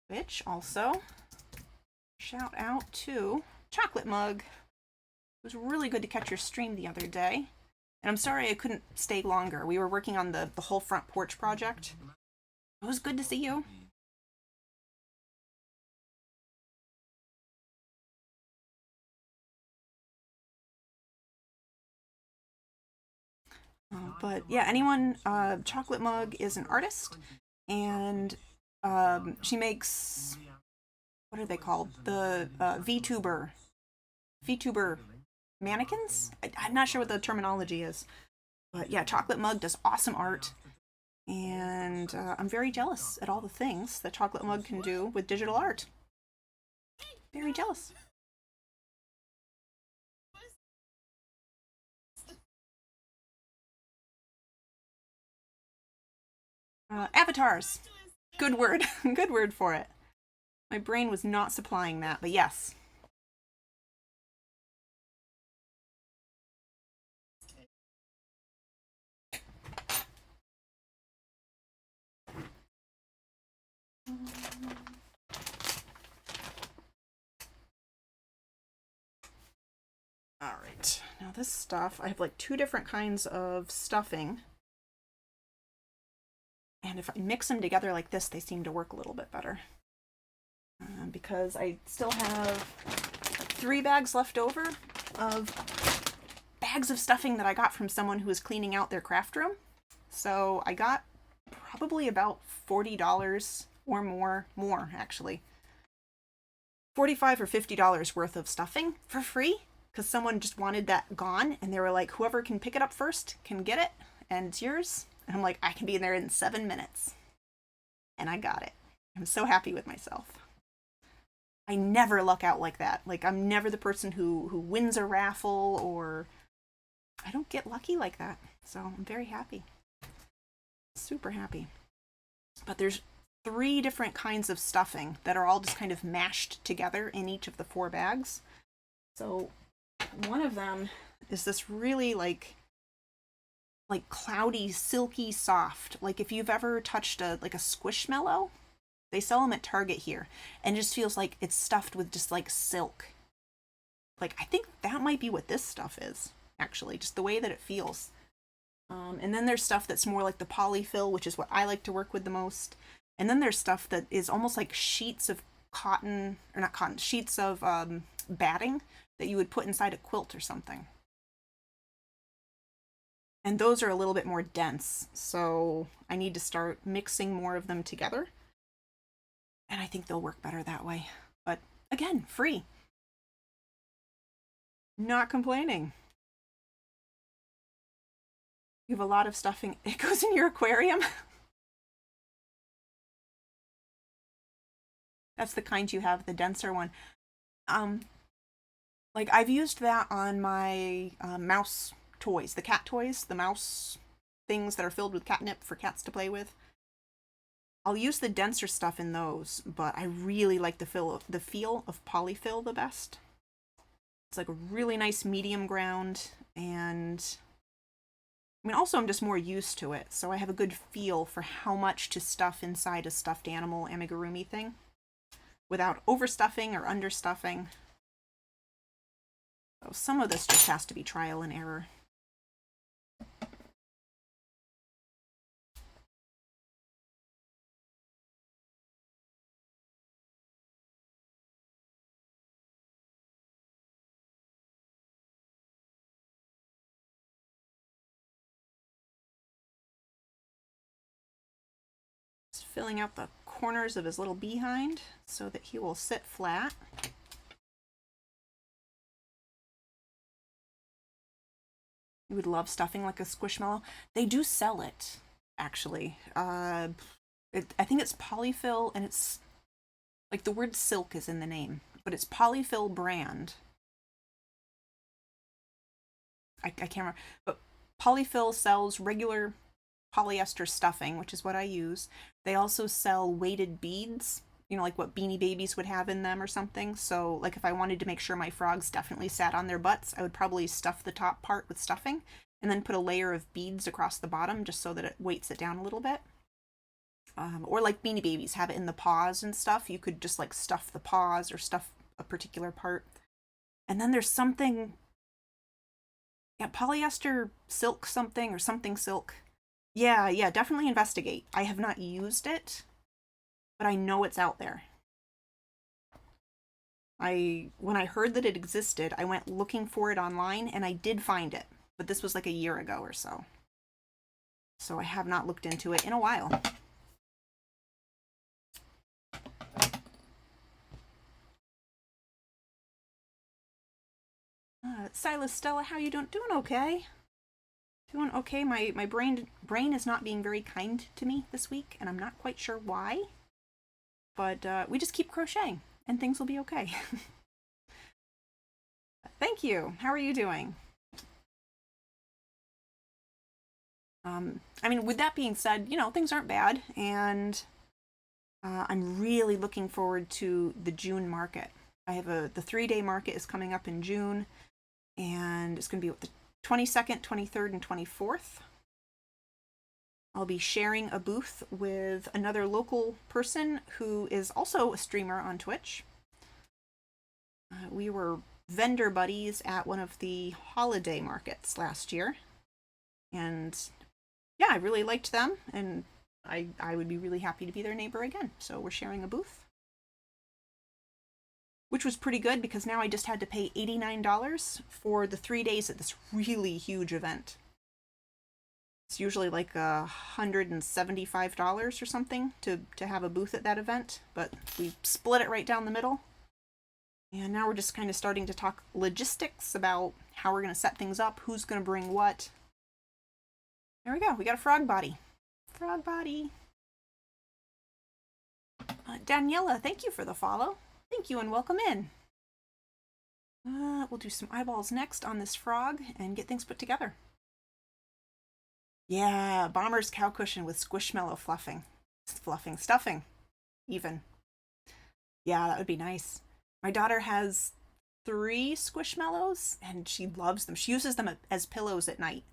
Which also, shout out to Chocolate Mug. It was really good to catch your stream the other day. And I'm sorry I couldn't stay longer. We were working on the whole front porch project. It was good to see you. But yeah, anyone, Chocolate Mug is an artist, and she makes, what are they called? The VTuber mannequins? I'm not sure what the terminology is. But yeah, Chocolate Mug does awesome art. And I'm very jealous at all the things that Chocolate Mug can do with digital art. Very jealous. Avatars. Good word. Good word for it. My brain was not supplying that, but yes. All right, now this stuff, I have like 2 different kinds of stuffing. And if I mix them together like this, they seem to work a little bit better. Because I still have 3 bags left over of bags of stuffing that I got from someone who was cleaning out their craft room. So I got probably about $40 or more actually. $45 or $50 worth of stuffing for free because someone just wanted that gone, and they were like, whoever can pick it up first can get it, and it's yours. And I'm like, I can be in there in 7 minutes. And I got it. I'm so happy with myself. I never luck out like that. Like, I'm never the person who wins a raffle, or I don't get lucky like that. So I'm very happy. Super happy. But there's 3 different kinds of stuffing that are all just kind of mashed together in each of the 4 bags. So one of them is this really like cloudy, silky, soft. Like if you've ever touched a Squishmallow, they sell them at Target here, and it just feels like it's stuffed with just like silk. Like I think that might be what this stuff is, actually, just the way that it feels. And then there's stuff that's more like the polyfill, which is what I like to work with the most. And then there's stuff that is almost like sheets of cotton, or not cotton, sheets of batting that you would put inside a quilt or something. And those are a little bit more dense, so I need to start mixing more of them together. And I think they'll work better that way. But again, free. Not complaining. You have a lot of stuffing. It goes in your aquarium. That's the kind you have, the denser one. Like I've used that on my mouse toys, the cat toys, the mouse things that are filled with catnip for cats to play with. I'll use the denser stuff in those, but I really like the feel of polyfill the best. It's like a really nice medium ground, and I mean, also I'm just more used to it, so I have a good feel for how much to stuff inside a stuffed animal amigurumi thing without overstuffing or understuffing. So some of this just has to be trial and error. Filling out the corners of his little behind so that he will sit flat. You would love stuffing like a Squishmallow. They do sell it, actually. I think it's polyfill, and it's like the word silk is in the name, but it's polyfill brand. I can't remember, but polyfill sells regular polyester stuffing, which is what I use. They also sell weighted beads, you know, like what Beanie Babies would have in them or something. So like if I wanted to make sure my frogs definitely sat on their butts, I would probably stuff the top part with stuffing and then put a layer of beads across the bottom just so that it weights it down a little bit. Or like Beanie Babies have it in the paws and stuff. You could just like stuff the paws or stuff a particular part. And then there's something, yeah, polyester silk something or something silk. Yeah, definitely investigate. I have not used it, but I know it's out there. When I heard that it existed, I went looking for it online, and I did find it, but this was like a year ago or so. So I have not looked into it in a while. Silas, Stella, how you doing? Doing okay. Doing okay. My brain is not being very kind to me this week, and I'm not quite sure why. But we just keep crocheting, and things will be okay. Thank you. How are you doing? I mean, with that being said, you know, things aren't bad, and I'm really looking forward to the June market. I have the 3-day market is coming up in June, and it's going to be the 22nd, 23rd, and 24th. I'll be sharing a booth with another local person who is also a streamer on Twitch. We were vendor buddies at one of the holiday markets last year. And yeah, I really liked them, and I would be really happy to be their neighbor again. So we're sharing a booth, which was pretty good because now I just had to pay $89 for the 3 days at this really huge event. It's usually like $175 or something to have a booth at that event, but we split it right down the middle. And now we're just kind of starting to talk logistics about how we're going to set things up, who's going to bring what. There we go. We got a frog body. Frog body. Daniela, thank you for the follow. Thank you and welcome in. We'll do some eyeballs next on this frog and get things put together. Yeah, Bomber's cow cushion with squishmallow stuffing, even. Yeah, that would be nice. My daughter has 3 squishmallows and she loves them. She uses them as pillows at night,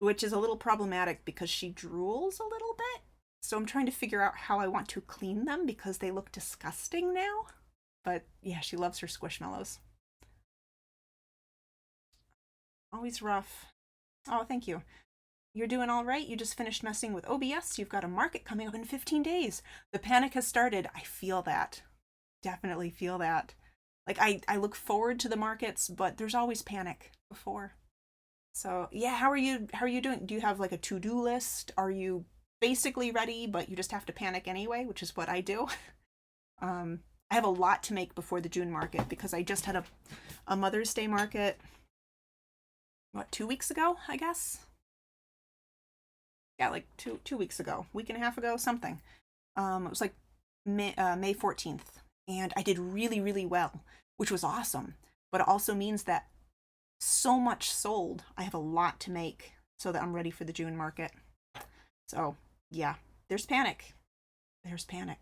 which is a little problematic because she drools a little bit. So I'm trying to figure out how I want to clean them because they look disgusting now. But yeah, she loves her squishmallows. Always rough. Oh, thank you. You're doing all right? You just finished messing with OBS. You've got a market coming up in 15 days. The panic has started. I feel that. Definitely feel that. Like, I look forward to the markets, but there's always panic before. So, yeah, how are you doing? Do you have like a to-do list? Are you basically ready, but you just have to panic anyway, which is what I do? I have a lot to make before the June market because I just had a Mother's Day market, 2 weeks ago, I guess? Yeah, like two weeks ago, week and a half ago, something. It was like May 14th, and I did really, really well, which was awesome. But it also means that so much sold. I have a lot to make so that I'm ready for the June market. So yeah, there's panic. There's panic.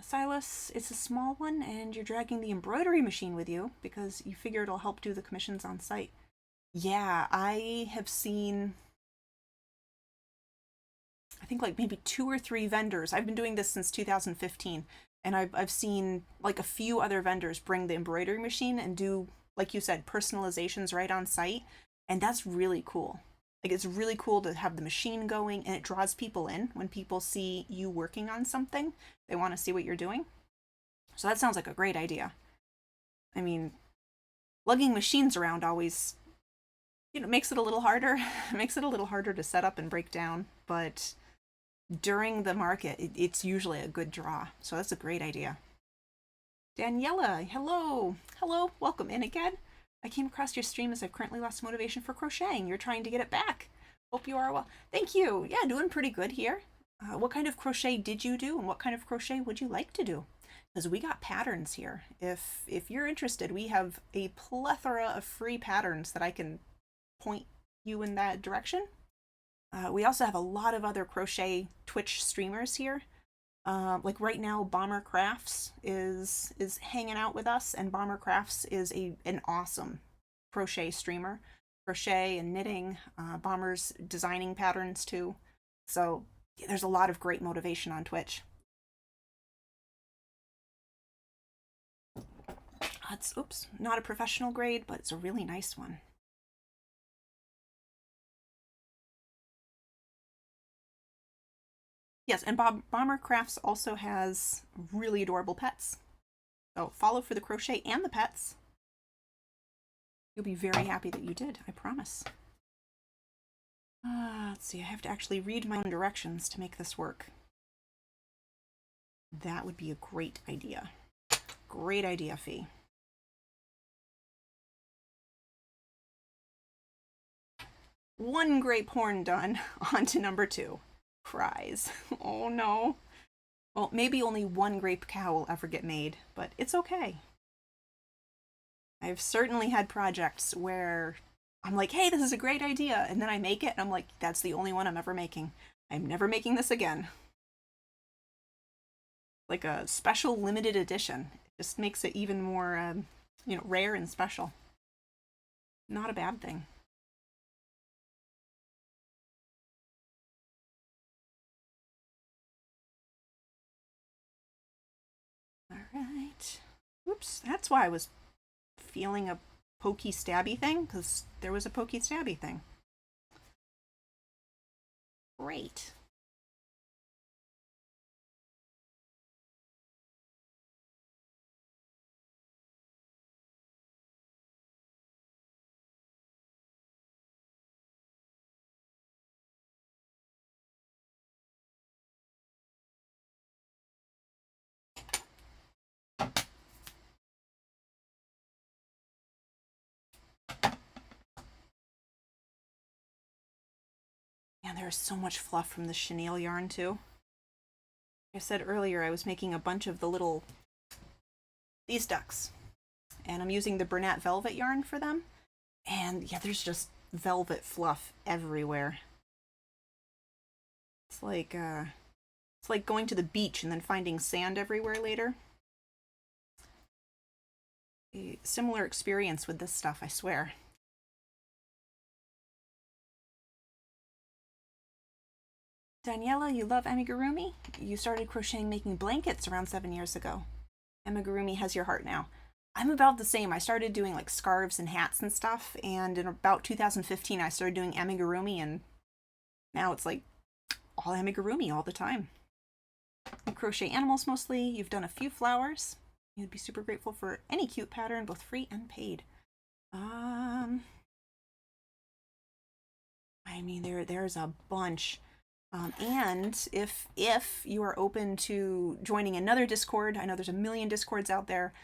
Silas, it's a small one, and you're dragging the embroidery machine with you because you figure it'll help do the commissions on site. Yeah, I have seen, I think like maybe 2 or 3 vendors. I've been doing this since 2015, and I've seen like a few other vendors bring the embroidery machine and do, like you said, personalizations right on site, and that's really cool. Like, it's really cool to have the machine going, and it draws people in. When people see you working on something, they want to see what you're doing. So that sounds like a great idea. I mean, lugging machines around always, makes it a little harder. Makes it a little harder to set up and break down, but during the market, it's usually a good draw. So that's a great idea. Daniela, hello. Hello, welcome in again. I came across your stream as I've currently lost motivation for crocheting. You're trying to get it back. Hope you are well. Thank you. Yeah, doing pretty good here. What kind of crochet did you do, and what kind of crochet would you like to do? Because we got patterns here. If you're interested, we have a plethora of free patterns that I can point you in that direction. We also have a lot of other crochet Twitch streamers here. Like right now, Bomber Crafts is hanging out with us, and Bomber Crafts is an awesome crochet streamer. Crochet and knitting, Bomber's designing patterns too. So yeah, there's a lot of great motivation on Twitch. It's, not a professional grade, but it's a really nice one. Yes, and Bomber Crafts also has really adorable pets. So follow for the crochet and the pets. You'll be very happy that you did, I promise. Let's see, I have to actually read my own directions to make this work. That would be a great idea. Great idea, Fee. One grape horn done. On to number 2. Cries. Oh no. Well, maybe only one grape cow will ever get made, but it's okay. I've certainly had projects where I'm like, hey, this is a great idea, and then I make it, and I'm like, that's the only one I'm ever making. I'm never making this again. Like a special limited edition. It just makes it even more, rare and special. Not a bad thing. Right. Oops, that's why I was feeling a pokey stabby thing, because there was a pokey stabby thing. Great. And there's so much fluff from the chenille yarn too. Like I said earlier, I was making a bunch of these ducks, and I'm using the Bernat velvet yarn for them. And yeah, there's just velvet fluff everywhere. It's like going to the beach and then finding sand everywhere later. A similar experience with this stuff, I swear. Daniela, you love amigurumi? You started crocheting making blankets around 7 years ago. Amigurumi has your heart now. I'm about the same. I started doing like scarves and hats and stuff, and in about 2015 I started doing amigurumi, and now it's like all amigurumi all the time. You crochet animals mostly. You've done a few flowers. You'd be super grateful for any cute pattern, both free and paid. I mean, there's a bunch. And if you are open to joining another Discord, I know there's a million Discords out there.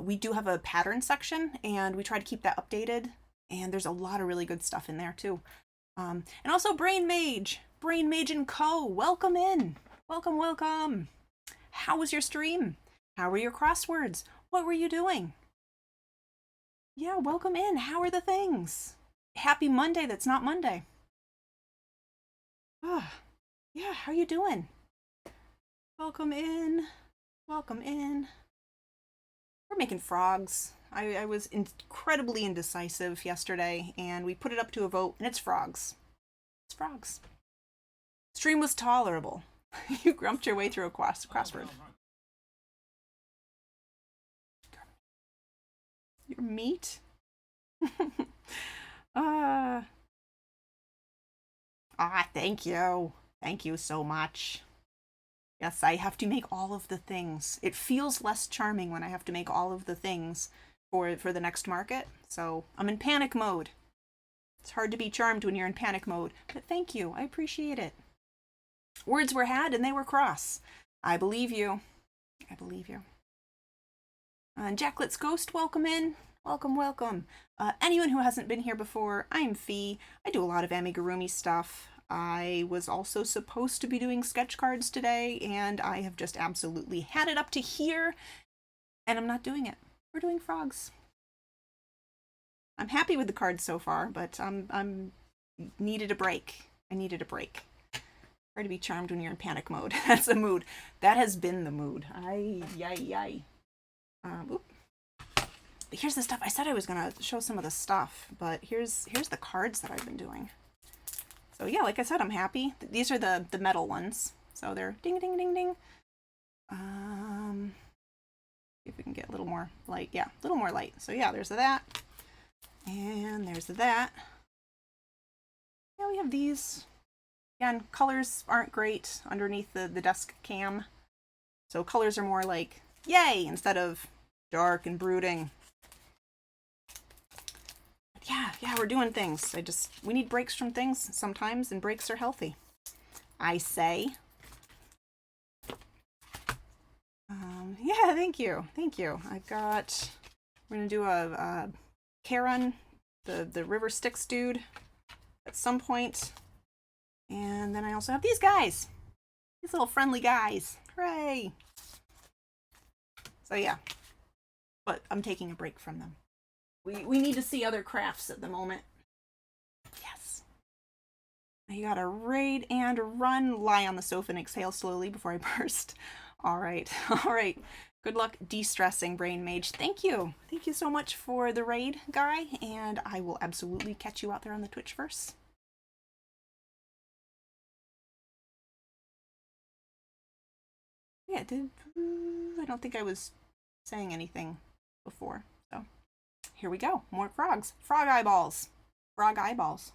We do have a pattern section, and we try to keep that updated. And there's a lot of really good stuff in there too. And also Brain Mage and Co. Welcome in. Welcome. How was your stream? How were your crosswords? What were you doing? Yeah, welcome in. How are the things? Happy Monday that's not Monday. Ah, yeah, how you doing? Welcome in. We're making frogs. I was incredibly indecisive yesterday, and we put it up to a vote, and it's frogs. It's frogs. Stream was tolerable. You grumped your way through a crossword. Your meat? Thank you. Thank you so much. Yes, I have to make all of the things. It feels less charming when I have to make all of the things for the next market. So I'm in panic mode. It's hard to be charmed when you're in panic mode. But thank you. I appreciate it. Words were had and they were cross. I believe you. And Jacklet's Ghost, welcome in. Welcome. Anyone who hasn't been here before, I'm Fee. I do a lot of amigurumi stuff. I was also supposed to be doing sketch cards today, and I have just absolutely had it up to here, and I'm not doing it. We're doing frogs. I'm happy with the cards so far, but I'm needed a break. I needed a break. Hard to be charmed when you're in panic mode. That's a mood. That has been the mood. Yay. But here's the stuff. I said I was gonna show some of the stuff, but here's the cards that I've been doing. So yeah, like I said, I'm happy. These are the metal ones. So they're ding. See if we can get a little more light. Yeah, a little more light. So yeah, there's that. And there's that. Yeah, we have these. Again, colors aren't great underneath the desk cam. So colors are more like, yay, instead of dark and brooding. But yeah, we're doing things. We need breaks from things sometimes, and breaks are healthy, I say. Yeah, thank you. We're gonna do a Karen, the River Styx dude, at some point. And then I also have these guys. These little friendly guys. Hooray! So yeah. But I'm taking a break from them. We need to see other crafts at the moment. Yes. I gotta raid and run, lie on the sofa and exhale slowly before I burst. Alright. Good luck de-stressing, Brain Mage. Thank you. Thank you so much for the raid, guy, and I will absolutely catch you out there on the Twitchverse. Yeah, I don't think I was saying anything before. So here we go. More frogs. Frog eyeballs. Frog eyeballs.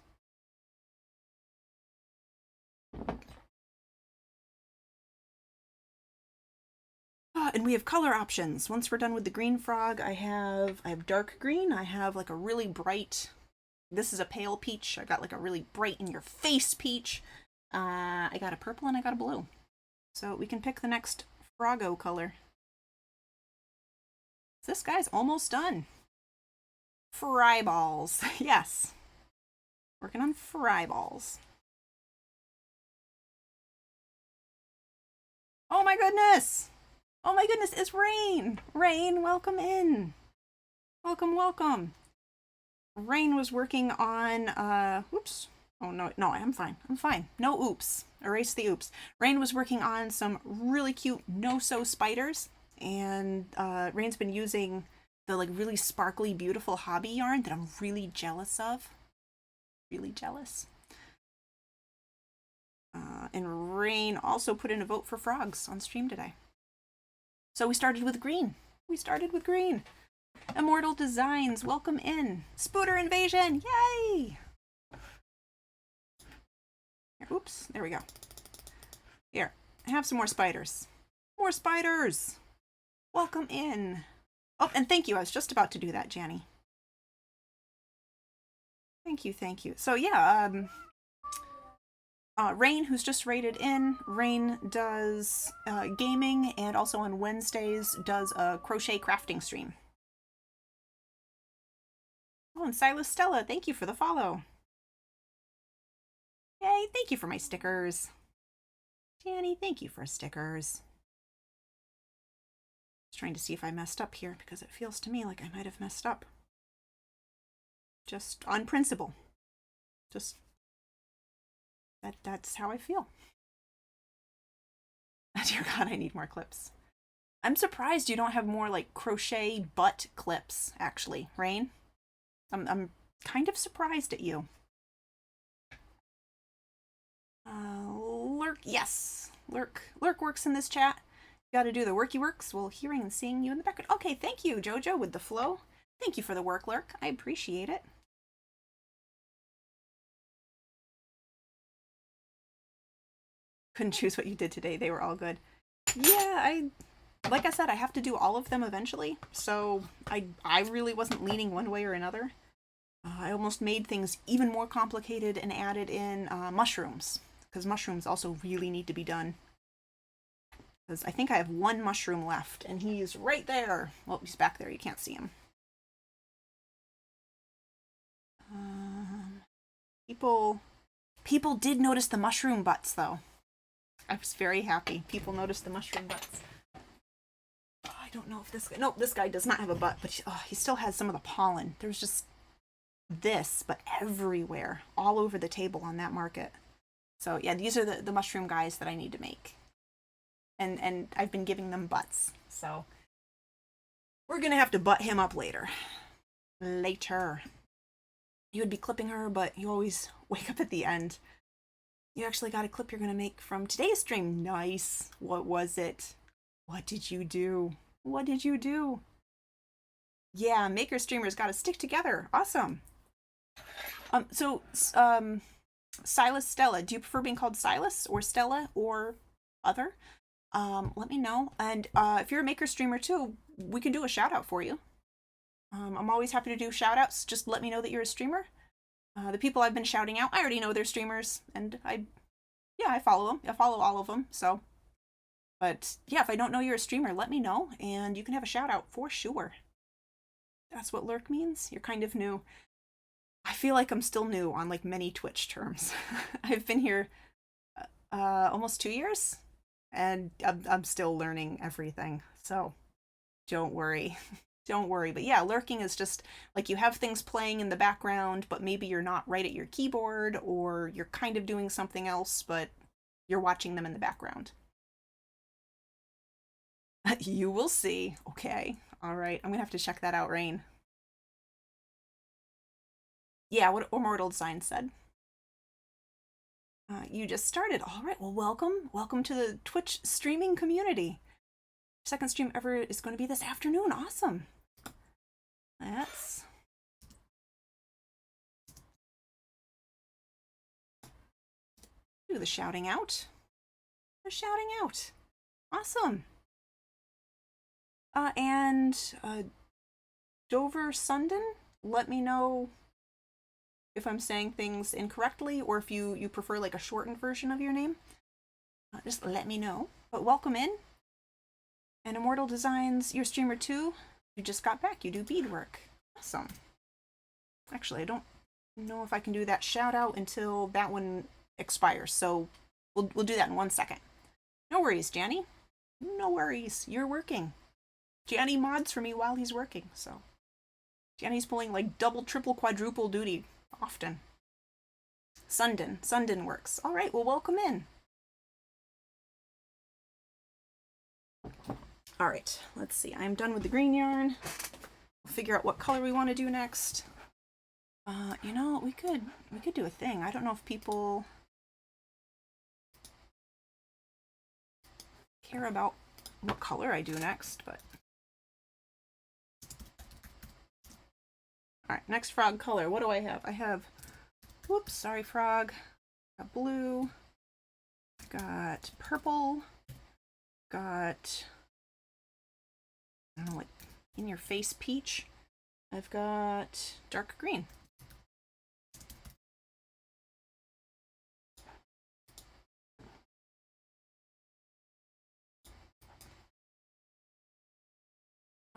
And we have color options. Once we're done with the green frog, I have dark green. I have like a really bright, this is a pale peach. I got like a really bright in your face peach. I got a purple and I got a blue. So we can pick the next Froggo color. This guy's almost done. Fry balls. Yes. Working on fry balls. Oh my goodness! Oh my goodness, it's Rain! Rain, welcome in. Welcome, welcome. Rain was working on, oops. Oh no, I'm fine. I'm fine. No oops. Erase the oops. Rain was working on some really cute no-sew spiders, and Rain's been using the like really sparkly, beautiful hobby yarn that I'm really jealous of. Really jealous. And Rain also put in a vote for frogs on stream today. So we started with green. We started with green. Immortal Designs, welcome in. Spooter Invasion, yay! Here, oops, there we go. Here, I have some more spiders. More spiders! Welcome in. Oh, and thank you. I was just about to do that, Janny. Thank you, thank you. So yeah, Rain, who's just rated in. Rain does gaming, and also on Wednesdays does a crochet crafting stream. Oh, and Silas Stella, thank you for the follow. Yay, thank you for my stickers. Danny, thank you for stickers. Just trying to see if I messed up here, because it feels to me like I might have messed up. Just on principle. Just, that's how I feel. Dear God, I need more clips. I'm surprised you don't have more like crochet butt clips, actually, Rain. I'm kind of surprised at you. Lurk, yes. Lurk works in this chat. You gotta do the worky works while hearing and seeing you in the background. Okay, thank you, Jojo, with the flow. Thank you for the work, Lurk. I appreciate it. Couldn't choose what you did today. They were all good. Yeah, like I said, I have to do all of them eventually, so I really wasn't leaning one way or another. I almost made things even more complicated and added in mushrooms, because mushrooms also really need to be done. Because I think I have one mushroom left, and he's right there. Well, he's back there. You can't see him. People did notice the mushroom butts, though. I was very happy. People noticed the mushroom butts. Oh, I don't know if this guy... Nope, this guy does not have a butt, but he still has some of the pollen. There's just this, but everywhere. All over the table on that market. So, yeah, these are the mushroom guys that I need to make. And I've been giving them butts. So, we're going to have to butt him up later. Later. You would be clipping her, but you always wake up at the end. You actually got a clip you're going to make from today's stream. Nice. What was it? What did you do? What did you do? Yeah, maker streamers got to stick together. Awesome. Silas Stella, do you prefer being called Silas or Stella or other? Let me know. And if you're a maker streamer too, we can do a shout out for you. I'm always happy to do shout outs. Just let me know that you're a streamer. The people I've been shouting out, I already know they're streamers, and I follow them. I follow all of them, so. But yeah, if I don't know you're a streamer, let me know, and you can have a shout out for sure. That's what lurk means? You're kind of new. I feel like I'm still new on like many Twitch terms. I've been here almost 2 years, and I'm still learning everything, so don't worry. Don't worry. But yeah, lurking is just like you have things playing in the background, but maybe you're not right at your keyboard, or you're kind of doing something else, but you're watching them in the background. You will see. Okay. All right. I'm going to have to check that out, Rain. Yeah, what Immortal Design said. You just started. All right. Well, welcome. Welcome to the Twitch streaming community. Second stream ever is going to be this afternoon. Awesome. Let's do the shouting out. The shouting out. Awesome. And Dover Sundin, let me know if I'm saying things incorrectly or if you prefer like a shortened version of your name. Just let me know. But welcome in. And Immortal Designs, you're streamer too. You just got back. You do beadwork. Awesome. Actually, I don't know if I can do that shout out until that one expires. So we'll do that in 1 second. No worries, Janny. No worries. You're working. Janny mods for me while he's working. So Janny's pulling like double, triple, quadruple duty often. Sundin works. All right. Well, welcome in. All right, let's see. I'm done with the green yarn. We'll figure out what color we want to do next. You know, we could do a thing. I don't know if people care about what color I do next, but all right, next frog color. What do I have? I have, whoops, sorry, frog. Got blue. Got purple. Got, I don't know, like in your face peach. I've got dark green.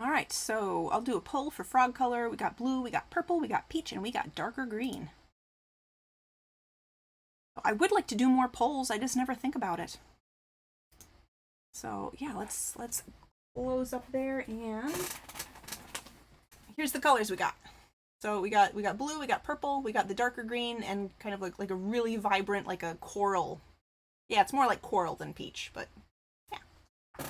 All right, so I'll do a pull for frog color. We got blue, we got purple, we got peach, and we got darker green. I would like to do more polls. I just never think about it. So yeah, let's close up there, and here's the colors we got. So we got blue, we got purple, we got the darker green, and kind of like a really vibrant, like a coral. Yeah, it's more like coral than peach, but yeah.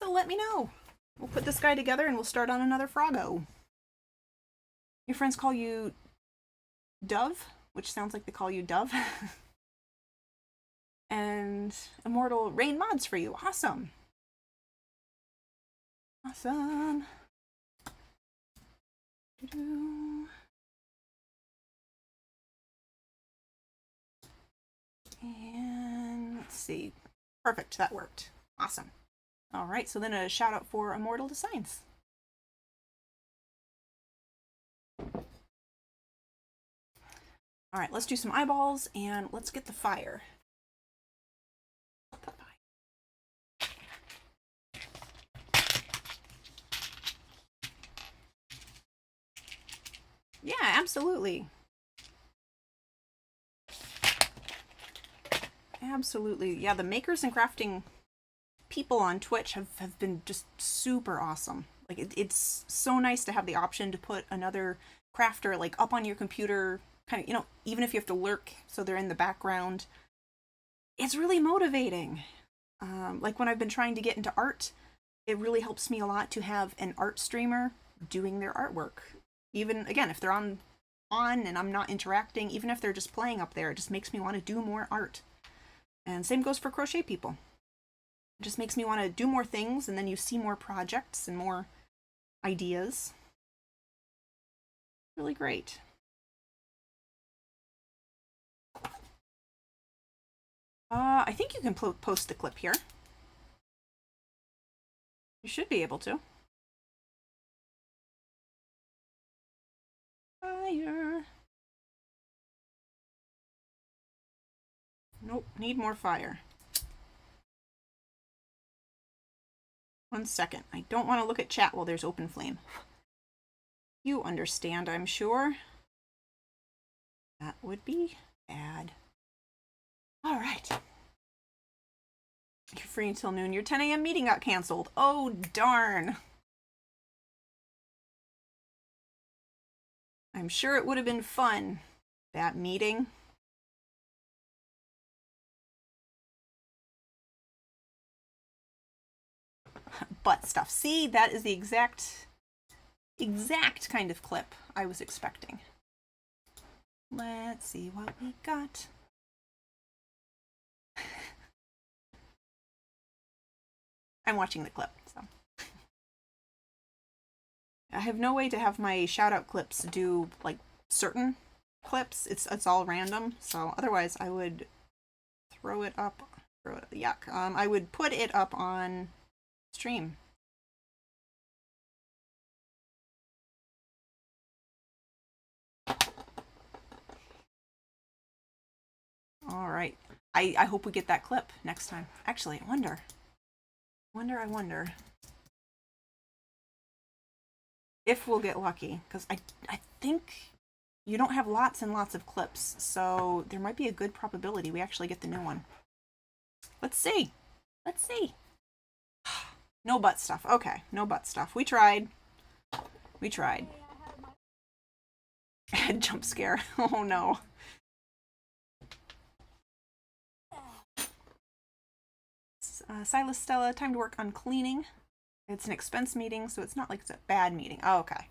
So let me know. We'll put this guy together and we'll start on another Froggo. Your friends call you Dove, which sounds like they call you Dove. And Immortal Rain mods for you. Awesome. Awesome. And let's see. Perfect, that worked. Awesome. All right, so then a shout out for Immortal Designs. All right, let's do some eyeballs and let's get the fire. Yeah, absolutely. Absolutely. Yeah, the makers and crafting people on Twitch have been just super awesome. Like it's so nice to have the option to put another crafter like up on your computer, kind of, you know, even if you have to lurk so they're in the background. It's really motivating. Like when I've been trying to get into art, it really helps me a lot to have an art streamer doing their artwork. Even again, if they're on and I'm not interacting, even if they're just playing up there, it just makes me want to do more art. And same goes for crochet people. It just makes me want to do more things, and then you see more projects and more ideas. Really great. I think you can post the clip here. You should be able to. Fire. Nope, need more fire. 1 second. I don't want to look at chat while there's open flame. You understand, I'm sure. That would be bad. All right. You're free until noon. Your 10 a.m. meeting got canceled. Oh, darn. I'm sure it would have been fun, that meeting. Butt stuff. See, that is the exact kind of clip I was expecting. Let's see what we got. I'm watching the clip, so. I have no way to have my shout out clips do like certain clips. It's all random. So otherwise I would throw it up. Yuck. I would put it up on stream. All right. I hope we get that clip next time. Actually, I wonder. I wonder if we'll get lucky, because I think you don't have lots and lots of clips, so there might be a good probability we actually get the new one. Let's see. Let's see. No butt stuff. Okay, no butt stuff. We tried. We tried. Jump scare. Oh no. Silas, Stella, time to work on cleaning. It's an expense meeting, so it's not like it's a bad meeting. Oh, okay.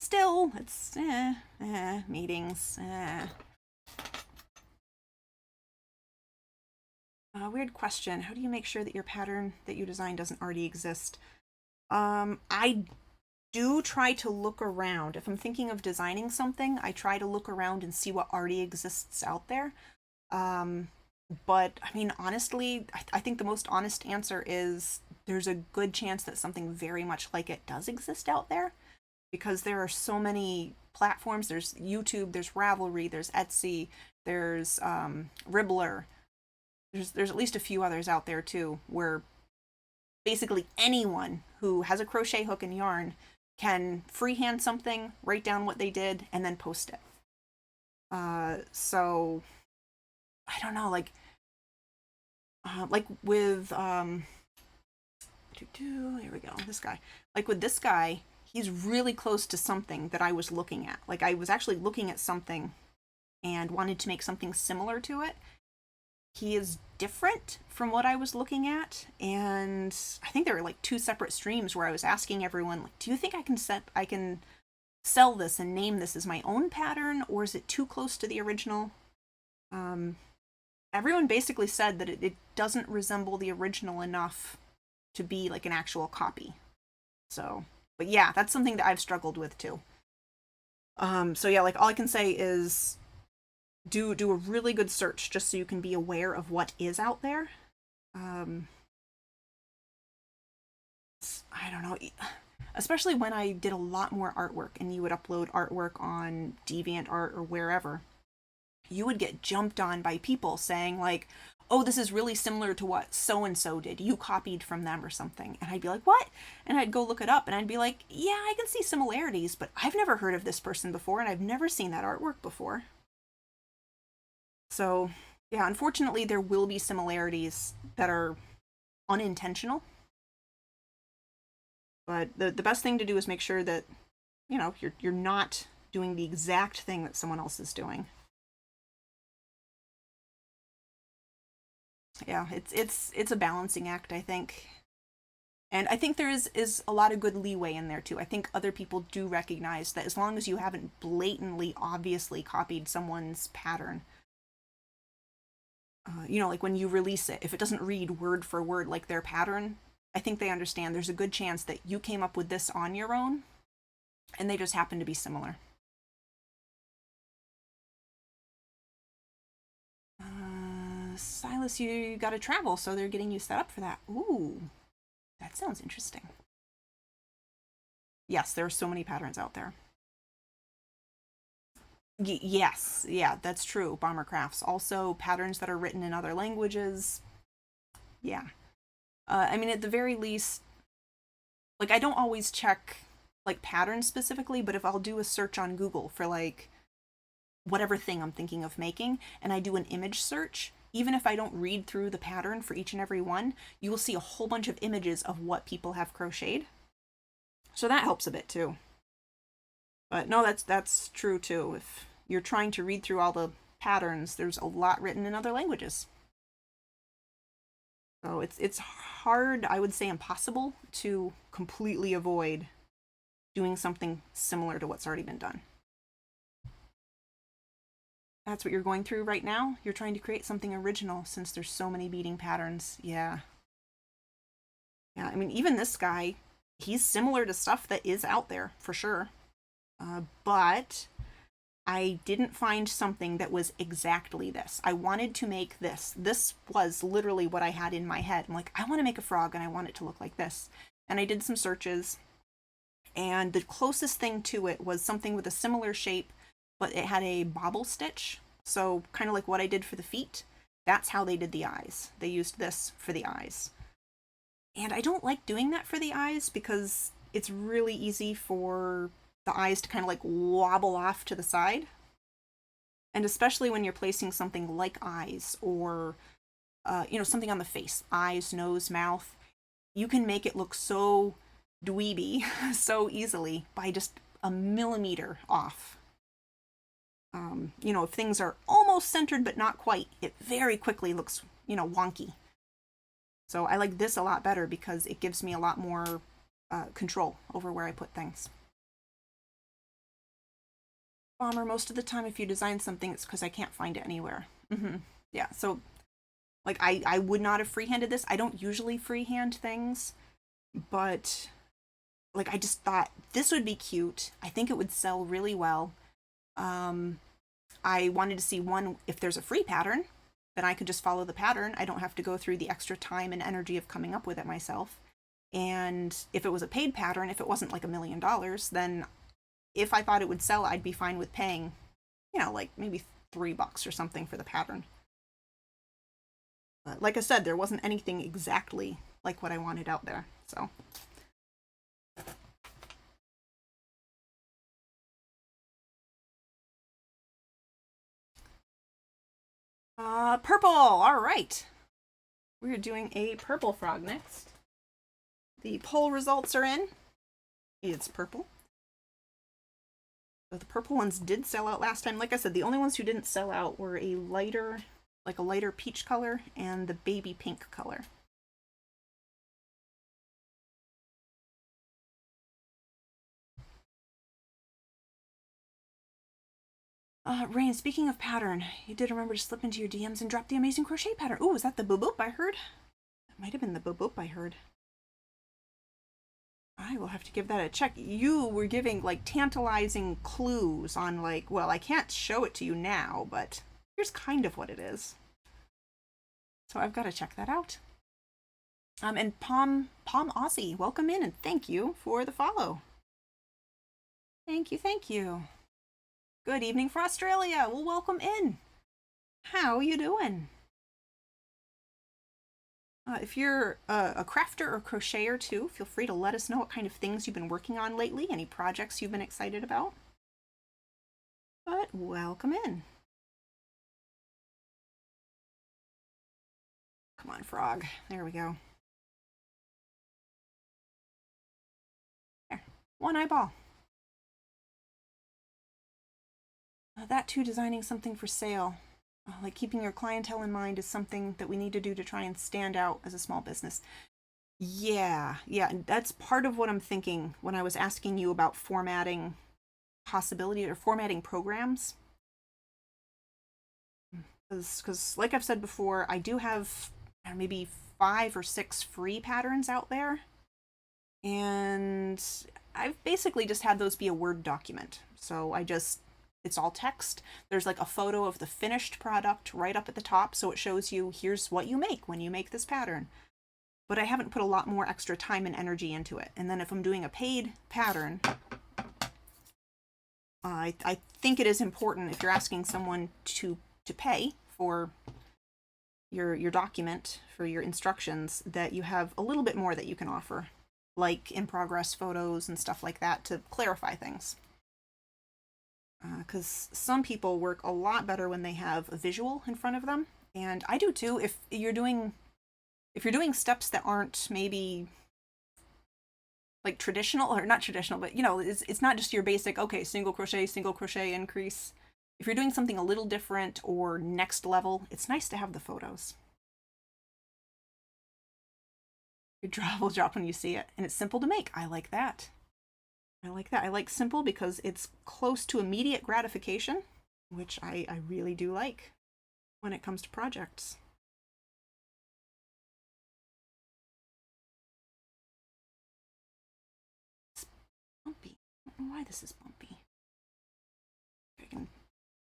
Still, it's meetings. Weird question. How do you make sure that your pattern that you design doesn't already exist? I do try to look around. If I'm thinking of designing something, I try to look around and see what already exists out there. But I mean, honestly, I think the most honest answer is there's a good chance that something very much like it does exist out there, because there are so many platforms. There's YouTube, there's Ravelry, there's Etsy, there's Ribbler. There's at least a few others out there too, where basically anyone who has a crochet hook and yarn can freehand something, write down what they did, and then post it. So I don't know, like with here we go, this guy. Like with this guy, he's really close to something that I was looking at. Like I was actually looking at something and wanted to make something similar to it. He is different from what I was looking at, and I think there were like 2 separate streams where I was asking everyone, like, do you think I can sell this and name this as my own pattern, or is it too close to the original? Everyone basically said that it doesn't resemble the original enough to be like an actual copy. So, but yeah, that's something that I've struggled with too. So yeah, like all I can say is do a really good search just so you can be aware of what is out there. I don't know, especially when I did a lot more artwork and you would upload artwork on DeviantArt or wherever, you would get jumped on by people saying like, oh, this is really similar to what so-and-so did. You copied from them or something. And I'd be like, what? And I'd go look it up and I'd be like, yeah, I can see similarities, but I've never heard of this person before and I've never seen that artwork before. So, yeah, unfortunately, there will be similarities that are unintentional. But the best thing to do is make sure that, you know, you're not doing the exact thing that someone else is doing. Yeah, it's a balancing act, I think. And I think there is a lot of good leeway in there too. I think other people do recognize that as long as you haven't blatantly, obviously copied someone's pattern, you know, like when you release it, if it doesn't read word for word like their pattern, I think they understand there's a good chance that you came up with this on your own and they just happen to be similar. Silas, you gotta travel, so they're getting you set up for that. Ooh, that sounds interesting. Yes, there are so many patterns out there. Yes, yeah, that's true. Bomber crafts. Also, patterns that are written in other languages. Yeah. I mean, at the very least, like, I don't always check, like, patterns specifically, but if I'll do a search on Google for, like, whatever thing I'm thinking of making, and I do an image search, even if I don't read through the pattern for each and every one, you will see a whole bunch of images of what people have crocheted. So that helps a bit, too. But no, that's true too. If you're trying to read through all the patterns, there's a lot written in other languages. So it's hard, I would say impossible, to completely avoid doing something similar to what's already been done. That's what you're going through right now? You're trying to create something original since there's so many beading patterns. Yeah. Yeah, I mean, even this guy, he's similar to stuff that is out there for sure. But I didn't find something that was exactly this. I wanted to make this. This was literally what I had in my head. I'm like, I want to make a frog and I want it to look like this. And I did some searches, and the closest thing to it was something with a similar shape, but it had a bobble stitch. So, kind of like what I did for the feet. That's how they did the eyes. They used this for the eyes. And I don't like doing that for the eyes because it's really easy for the eyes to kind of like wobble off to the side. And especially when you're placing something like eyes or, something on the face, eyes, nose, mouth, you can make it look so dweeby so easily by just a millimeter off. If things are almost centered but not quite, it very quickly looks, wonky. So I like this a lot better because it gives me a lot more control over where I put things. Bomber, most of the time if you design something, it's because I can't find it anywhere. Yeah, so like I would not have freehanded this. I don't usually freehand things, but like I just thought this would be cute. I think it would sell really well. I wanted to see one, if there's a free pattern, then I could just follow the pattern. I don't have to go through the extra time and energy of coming up with it myself. And if it was a paid pattern, if it wasn't like $1 million, then if I thought it would sell, I'd be fine with paying, like maybe $3 or something for the pattern. But like I said, there wasn't anything exactly like what I wanted out there, so. Purple, all right. We're doing a purple frog next. The poll results are in. It's purple. So the purple ones did sell out last time. Like I said, the only ones who didn't sell out were a lighter peach color and the baby pink color. Rain, speaking of pattern, you did remember to slip into your DMs and drop the amazing crochet pattern. Ooh, is that the boop boop I heard? It might have been the boop boop I heard. I will have to give that a check. You were giving like tantalizing clues on like, well, I can't show it to you now, but here's kind of what it is. So I've got to check that out. And Palm Aussie, welcome in and thank you for the follow. Thank you, thank you. Good evening for Australia. Well, welcome in. How you doing? If you're a crafter or crocheter too, feel free to let us know what kind of things you've been working on lately, any projects you've been excited about. But welcome in. Come on, frog. There we go. There. One eyeball. That too, designing something for sale. Like keeping your clientele in mind is something that we need to do to try and stand out as a small business. Yeah, that's part of what I'm thinking when I was asking you about formatting possibility or formatting programs. Because like I've said before, I do have maybe 5 or 6 free patterns out there. And I've basically just had those be a Word document. So it's all text. There's like a photo of the finished product right up at the top, so it shows you here's what you make when you make this pattern. But I haven't put a lot more extra time and energy into it. And then if I'm doing a paid pattern, I think it is important if you're asking someone to pay for your document, for your instructions, that you have a little bit more that you can offer, like in progress photos and stuff like that to clarify things. Because some people work a lot better when they have a visual in front of them, and I do too. If you're doing steps that aren't maybe like traditional, or not traditional, but it's not just your basic, okay, single crochet, increase. If you're doing something a little different or next level, it's nice to have the photos. Your jaw will drop when you see it, and it's simple to make. I like that. I like simple because it's close to immediate gratification, which I really do like when it comes to projects. know why this is bumpy. I can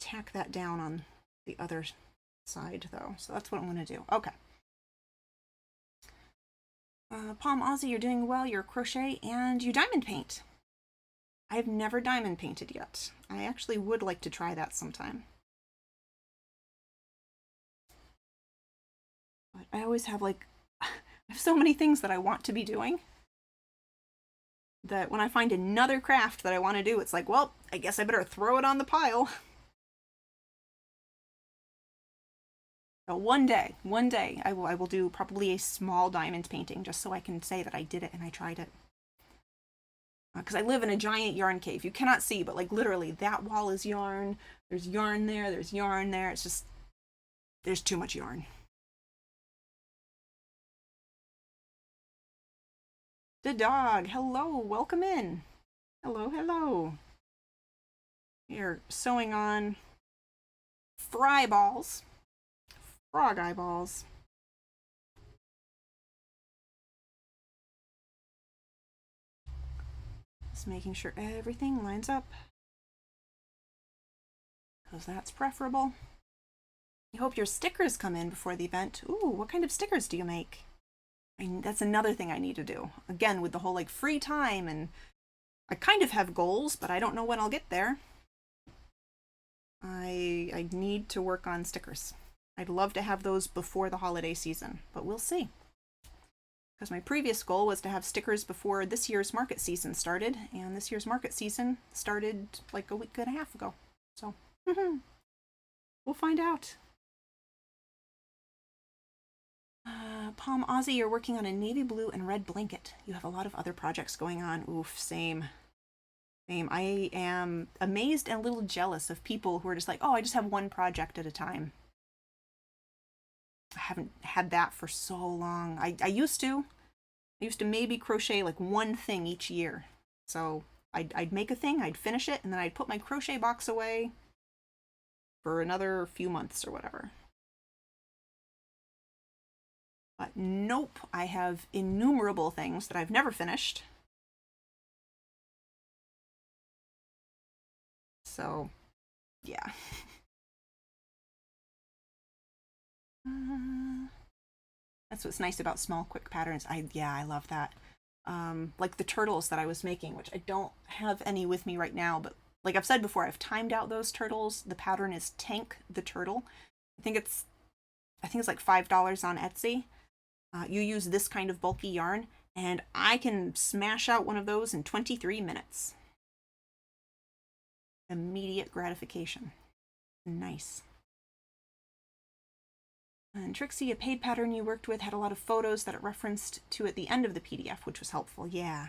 tack that down on the other side though, so that's what I'm going to do. Okay. Palm Aussie, you're doing well. You're crochet and you diamond paint. I've never diamond painted yet. I actually would like to try that sometime. But I always have like, I have so many things that I want to be doing that when I find another craft that I want to do, it's like, well, I guess I better throw it on the pile. So one day, I will do probably a small diamond painting just so I can say that I did it and I tried it. Because I live in a giant yarn cave. You cannot see, but like literally that wall is yarn. There's yarn there. There's yarn there. It's just, there's too much yarn. The dog. Hello. Welcome in. Hello. Hello. You're sewing on fry balls. Frog eyeballs. Just making sure everything lines up, because that's preferable. I hope your stickers come in before the event. Ooh, what kind of stickers do you make? That's another thing I need to do. Again, with the whole like free time, and I kind of have goals, but I don't know when I'll get there. I need to work on stickers. I'd love to have those before the holiday season, but we'll see. Because my previous goal was to have stickers before this year's market season started, and this year's market season started like a week and a half ago. So, we'll find out. Palm Aussie, you're working on a navy blue and red blanket. You have a lot of other projects going on. Oof, same. Same. I am amazed and a little jealous of people who are just like, oh, I just have one project at a time. I haven't had that for so long. I used to. I used to maybe crochet like one thing each year. So I'd make a thing, I'd finish it, and then I'd put my crochet box away for another few months or whatever. But nope, I have innumerable things that I've never finished. So, yeah. That's what's nice about small, quick patterns. I love that. Like the turtles that I was making, which I don't have any with me right now, but like I've said before, I've timed out those turtles. The pattern is Tank the Turtle. I think it's like $5 on Etsy. You use this kind of bulky yarn, and I can smash out one of those in 23 minutes. Immediate gratification. Nice. And Trixie, a paid pattern you worked with had a lot of photos that it referenced to at the end of the PDF, which was helpful. Yeah.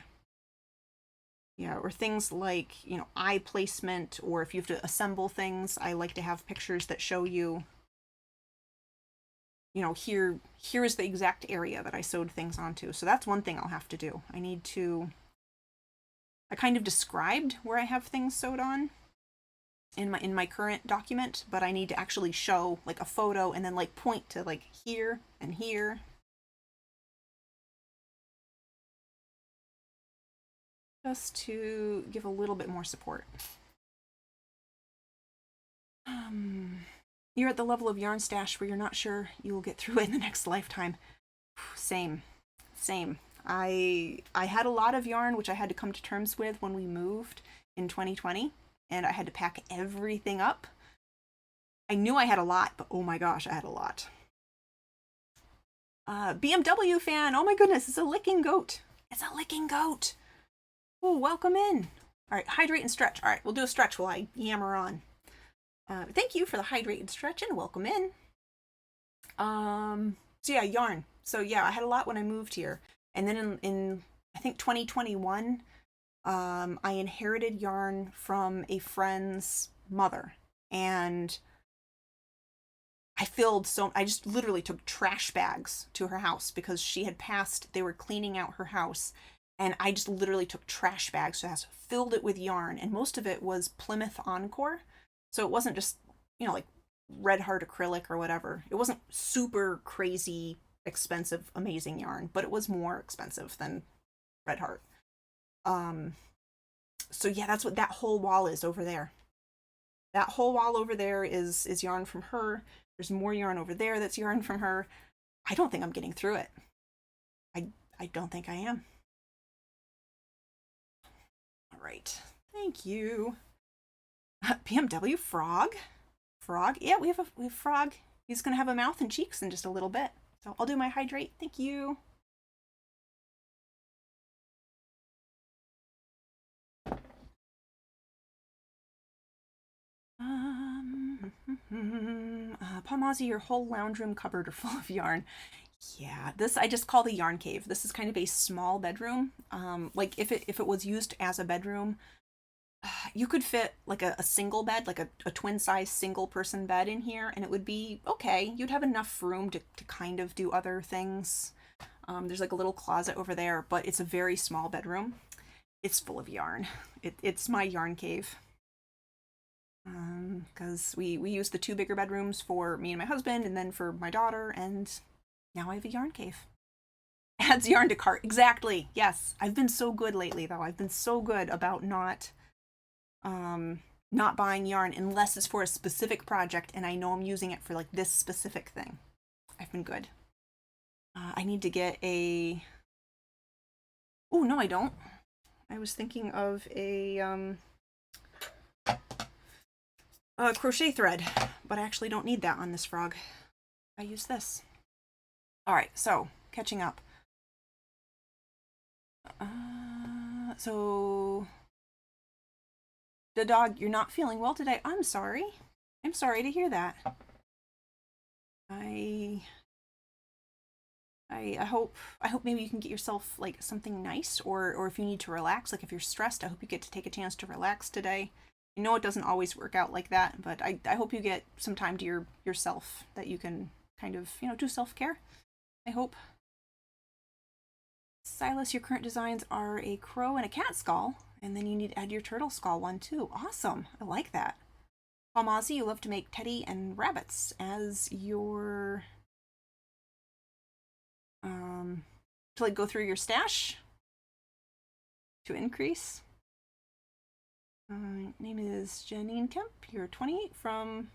Yeah, or things like, eye placement, or if you have to assemble things, I like to have pictures that show you, here's the exact area that I sewed things onto. So that's one thing I'll have to do. I kind of described where I have things sewed on in my current document, but I need to actually show like a photo and then like point to like here and here. Just to give a little bit more support. You're at the level of yarn stash where you're not sure you will get through it in the next lifetime. Same. I had a lot of yarn which I had to come to terms with when we moved in 2020, and I had to pack everything up. I knew I had a lot, but oh my gosh, I had a lot. BMW fan, oh my goodness, it's a licking goat. It's a licking goat. Oh, welcome in. All right, hydrate and stretch. All right, we'll do a stretch while I yammer on. Thank you for the hydrate and stretch, and welcome in. So yeah, yarn. So yeah, I had a lot when I moved here. And then in I think 2021, I inherited yarn from a friend's mother. And I just literally took trash bags to her house because she had passed, they were cleaning out her house. And I just literally took trash bags to the house, filled it with yarn. And most of it was Plymouth Encore. So it wasn't just, like Red Heart acrylic or whatever. It wasn't super crazy, expensive, amazing yarn, but it was more expensive than Red Heart. So yeah, that's what that whole wall is over there. That whole wall over there is yarn from her. There's more yarn over there that's yarn from her. I don't think I'm getting through it. I I don't think I am. All right. Thank you. BMW Frog. Frog. Yeah, we have Frog. He's gonna have a mouth and cheeks in just a little bit. So I'll do my hydrate. Thank you. Palm Aussie, your whole lounge room cupboard are full of yarn. Yeah, this I just call the yarn cave. This is kind of a small bedroom. Like if it was used as a bedroom, you could fit like a single bed, like a twin size single person bed in here, and it would be okay. You'd have enough room to kind of do other things. There's like a little closet over there, but it's a very small bedroom. It's full of yarn. It's my yarn cave. Because we used the two bigger bedrooms for me and my husband, and then for my daughter, and now I have a yarn cave. Adds yarn to cart. Exactly. Yes. I've been so good lately, though. I've been so good about not buying yarn unless it's for a specific project and I know I'm using it for like this specific thing. I've been good. I need to get a... Oh, no, I don't. I was thinking of a crochet thread, but I actually don't need that on this frog. I use this. All right, so catching up. So the dog, you're not feeling well today. I'm sorry. I'm sorry to hear that. I hope maybe you can get yourself like something nice, or if you need to relax, like if you're stressed, I hope you get to take a chance to relax today. I know it doesn't always work out like that, but I hope you get some time to yourself that you can kind of, do self-care. I hope. Silas, your current designs are a crow and a cat skull, and then you need to add your turtle skull one too. Awesome. I like that. Palmazi, you love to make teddy and rabbits as your to like go through your stash to increase. Name is Janine Kemp. You're 28 from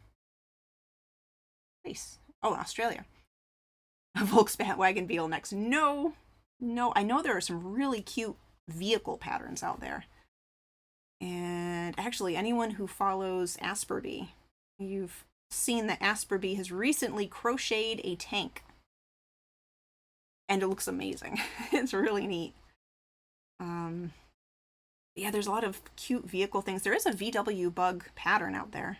place. Oh, Australia. A Volkswagen Beetle next. No, I know there are some really cute vehicle patterns out there. And actually, anyone who follows Asperby, you've seen that Asperby has recently crocheted a tank. And it looks amazing. It's really neat. Yeah, there's a lot of cute vehicle things. There is a VW bug pattern out there.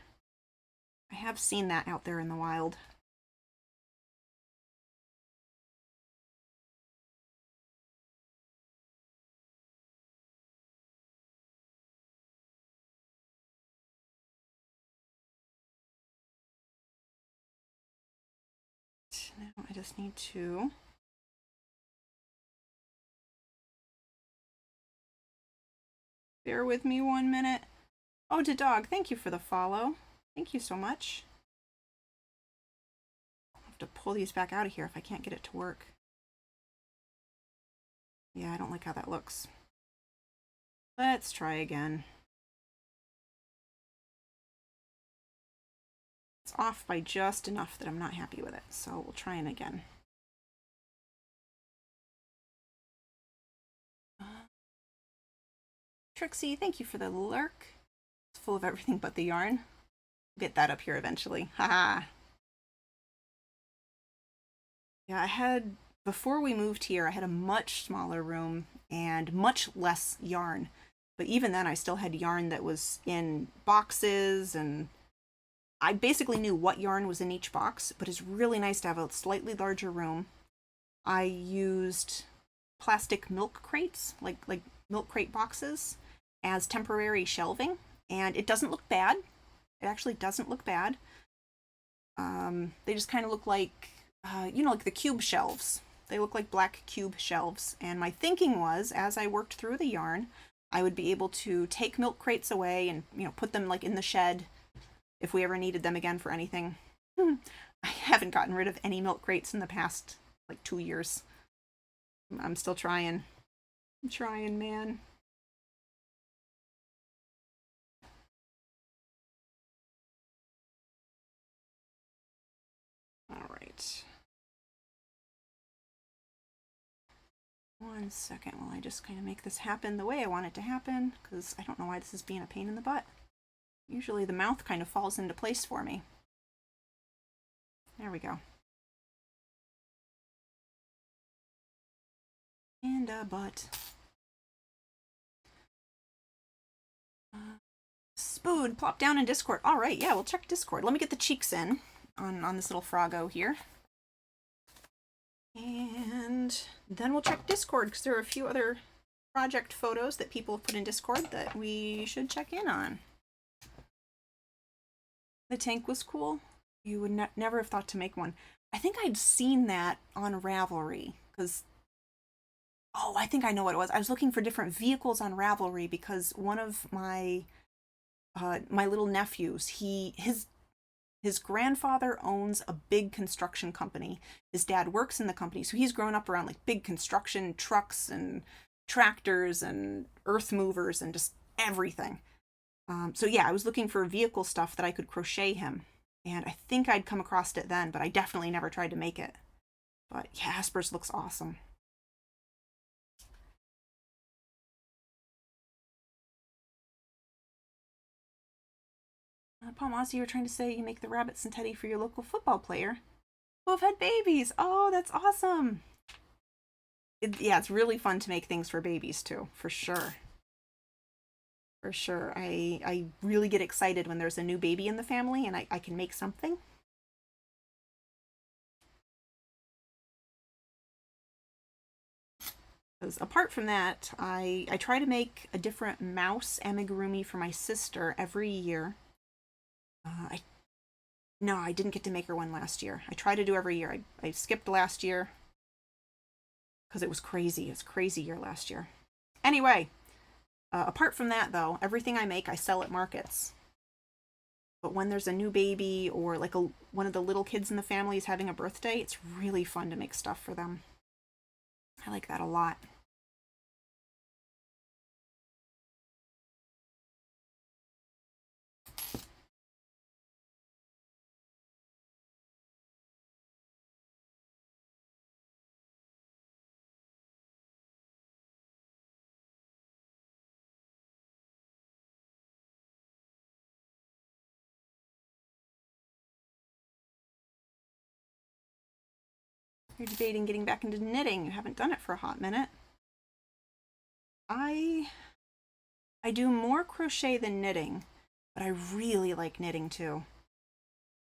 I have seen that out there in the wild. Now I just need to... Bear with me 1 minute. Oh, to dog, thank you for the follow. Thank you so much. I'll have to pull these back out of here if I can't get it to work. Yeah, I don't like how that looks. Let's try again. It's off by just enough that I'm not happy with it, so we'll try it again. Trixie, thank you for the lurk. It's full of everything but the yarn. Get that up here eventually. Haha. Yeah, before we moved here, I had a much smaller room and much less yarn. But even then, I still had yarn that was in boxes, and I basically knew what yarn was in each box, but it's really nice to have a slightly larger room. I used plastic milk crates, like milk crate boxes, as temporary shelving, and it doesn't look bad. It actually doesn't look bad. They just kind of look like, like the cube shelves. They look like black cube shelves. And my thinking was, as I worked through the yarn, I would be able to take milk crates away and, put them like in the shed if we ever needed them again for anything. I haven't gotten rid of any milk crates in the past, 2 years. I'm still trying. I'm trying, man. right. 1 second while I just kind of make this happen the way I want it to happen, because I don't know why this is being a pain in the butt. Usually the mouth kind of falls into place for me. There we go. And a butt. Spoon, plop down in Discord. All right, yeah, we'll check Discord. Let me get the cheeks in on this little froggo here. And then we'll check Discord, because there are a few other project photos that people have put in Discord that we should check in on. The tank was cool. You would never have thought to make one. I think I'd seen that on Ravelry, because... Oh, I think I know what it was. I was looking for different vehicles on Ravelry because one of my my little nephews, his grandfather owns a big construction company. His dad works in the company, so he's grown up around like big construction trucks and tractors and earth movers and just everything. So yeah, I was looking for vehicle stuff that I could crochet him, and I think I'd come across it then, but I definitely never tried to make it. But yeah, Asper's looks awesome. Palmazzi, you were trying to say you make the rabbits and teddy for your local football player who have had babies. Oh, that's awesome. Yeah, it's really fun to make things for babies too, for sure. For sure. I really get excited when there's a new baby in the family and I can make something. Because apart from that, I try to make a different mouse amigurumi for my sister every year. No, I didn't get to make her one last year. I try to do every year. I skipped last year because it was crazy. It was a crazy year last year. Anyway, apart from that, though, everything I make, I sell at markets. But when there's a new baby or like one of the little kids in the family is having a birthday, it's really fun to make stuff for them. I like that a lot. You're debating getting back into knitting. You haven't done it for a hot minute. I do more crochet than knitting, but I really like knitting too.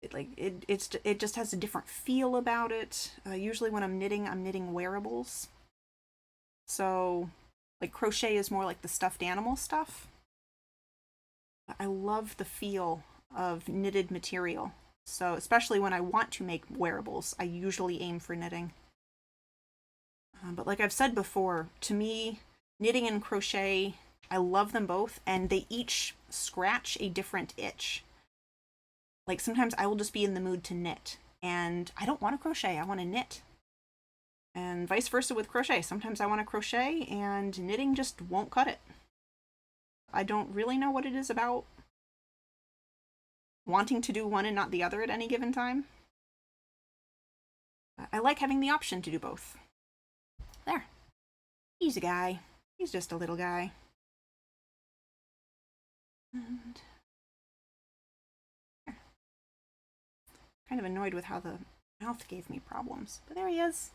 It just has a different feel about it. Usually when I'm knitting wearables. So like crochet is more like the stuffed animal stuff. I love the feel of knitted material. So especially when I want to make wearables, I usually aim for knitting. But like I've said before, to me, knitting and crochet, I love them both, and they each scratch a different itch. Like sometimes I will just be in the mood to knit, and I don't want to crochet, I want to knit. And vice versa with crochet. Sometimes I want to crochet, and knitting just won't cut it. I don't really know what it is about wanting to do one and not the other at any given time. I like having the option to do both. There. He's a guy. He's just a little guy. And there. Kind of annoyed with how the mouth gave me problems, but there he is.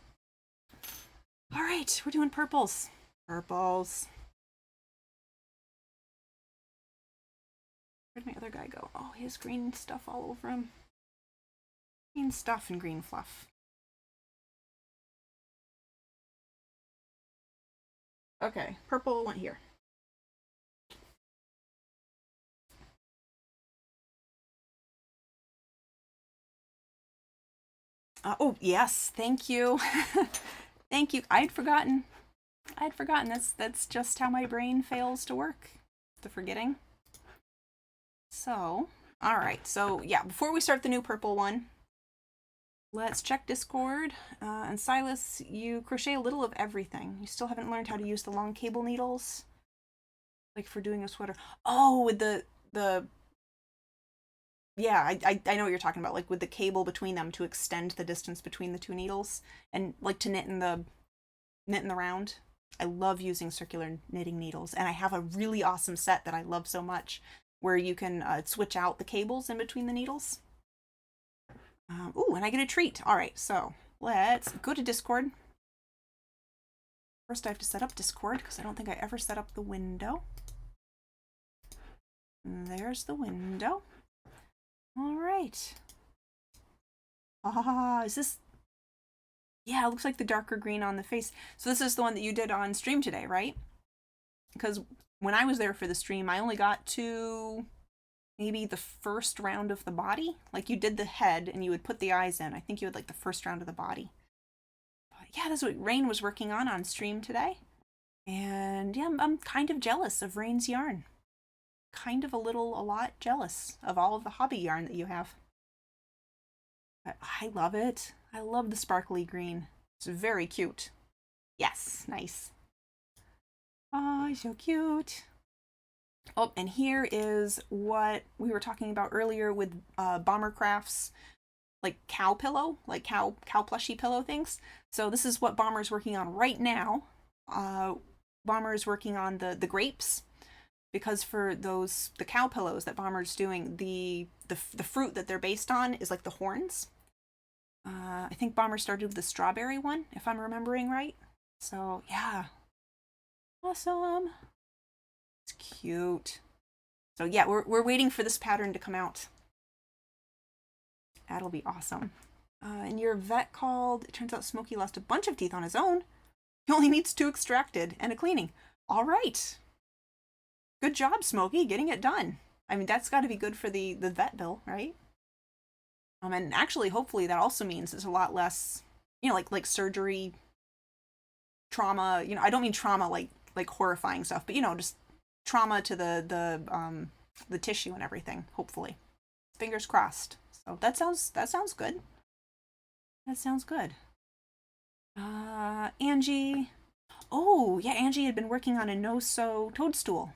All right, we're doing purples. Purples. Where'd my other guy go? Oh, he has green stuff all over him. Green stuff and green fluff. Okay, purple went here. Oh, yes, thank you. Thank you. I'd forgotten. That's just how my brain fails to work. The forgetting. So, all right. So, yeah, before we start the new purple one, let's check Discord. And Silas, you crochet a little of everything. You still haven't learned how to use the long cable needles? Like for doing a sweater. Oh, with the Yeah, I know what you're talking about, like with the cable between them to extend the distance between the two needles and like to knit in the round. I love using circular knitting needles, and I have a really awesome set that I love so much where you can switch out the cables in between the needles. Ooh, and I get a treat. All right, so let's go to Discord. First, I have to set up Discord because I don't think I ever set up the window. And there's the window. All right. Ah, is this... Yeah, it looks like the darker green on the face. So this is the one that you did on stream today, right? Because when I was there for the stream, I only got to maybe the first round of the body. Like you did the head and you would put the eyes in. I think you had like the first round of the body. But yeah, that's what Rain was working on stream today. And yeah, I'm kind of jealous of Rain's yarn. Kind of a lot jealous of all of the hobby yarn that you have. But I love it. I love the sparkly green. It's very cute. Yes, nice. Oh, so cute. Oh, and here is what we were talking about earlier with Bomber Crafts, like cow pillow, like cow plushie pillow things. So this is what Bomber's working on right now. Bomber is working on the grapes, because for the cow pillows that Bomber's doing, the fruit that they're based on is like the horns. I think Bomber started with the strawberry one, if I'm remembering right. So yeah, awesome. It's cute. So yeah, we're waiting for this pattern to come out. That'll be awesome. And your vet called. It turns out Smokey lost a bunch of teeth on his own. He only needs 2 extracted and a cleaning. All right. Good job, Smokey, getting it done. I mean, that's got to be good for the vet bill, right? And actually, hopefully, that also means it's a lot less, like surgery, trauma. I don't mean trauma like horrifying stuff, but just trauma to the tissue and everything. Hopefully, fingers crossed. So that sounds good. That sounds good. Angie. Oh yeah, Angie had been working on a no-sew toadstool,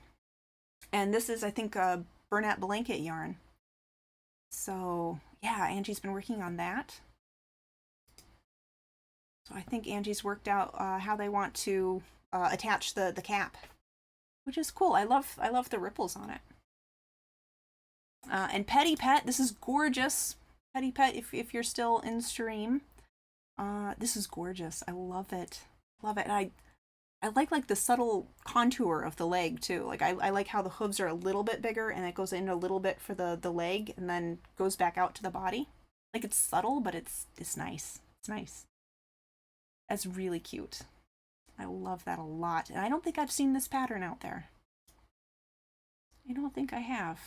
and this is, I think, a Bernat blanket yarn. So yeah, Angie's been working on that. So I think Angie's worked out how they want to attach the cap, which is cool. I love the ripples on it. And Petty Pet, this is gorgeous. Petty Pet, if you're still in stream, this is gorgeous. I love it. Love it. And I like the subtle contour of the leg too. Like I like how the hooves are a little bit bigger and it goes in a little bit for the leg and then goes back out to the body. Like it's subtle, but it's nice. It's nice. That's really cute. I love that a lot. And I don't think I've seen this pattern out there. I don't think I have.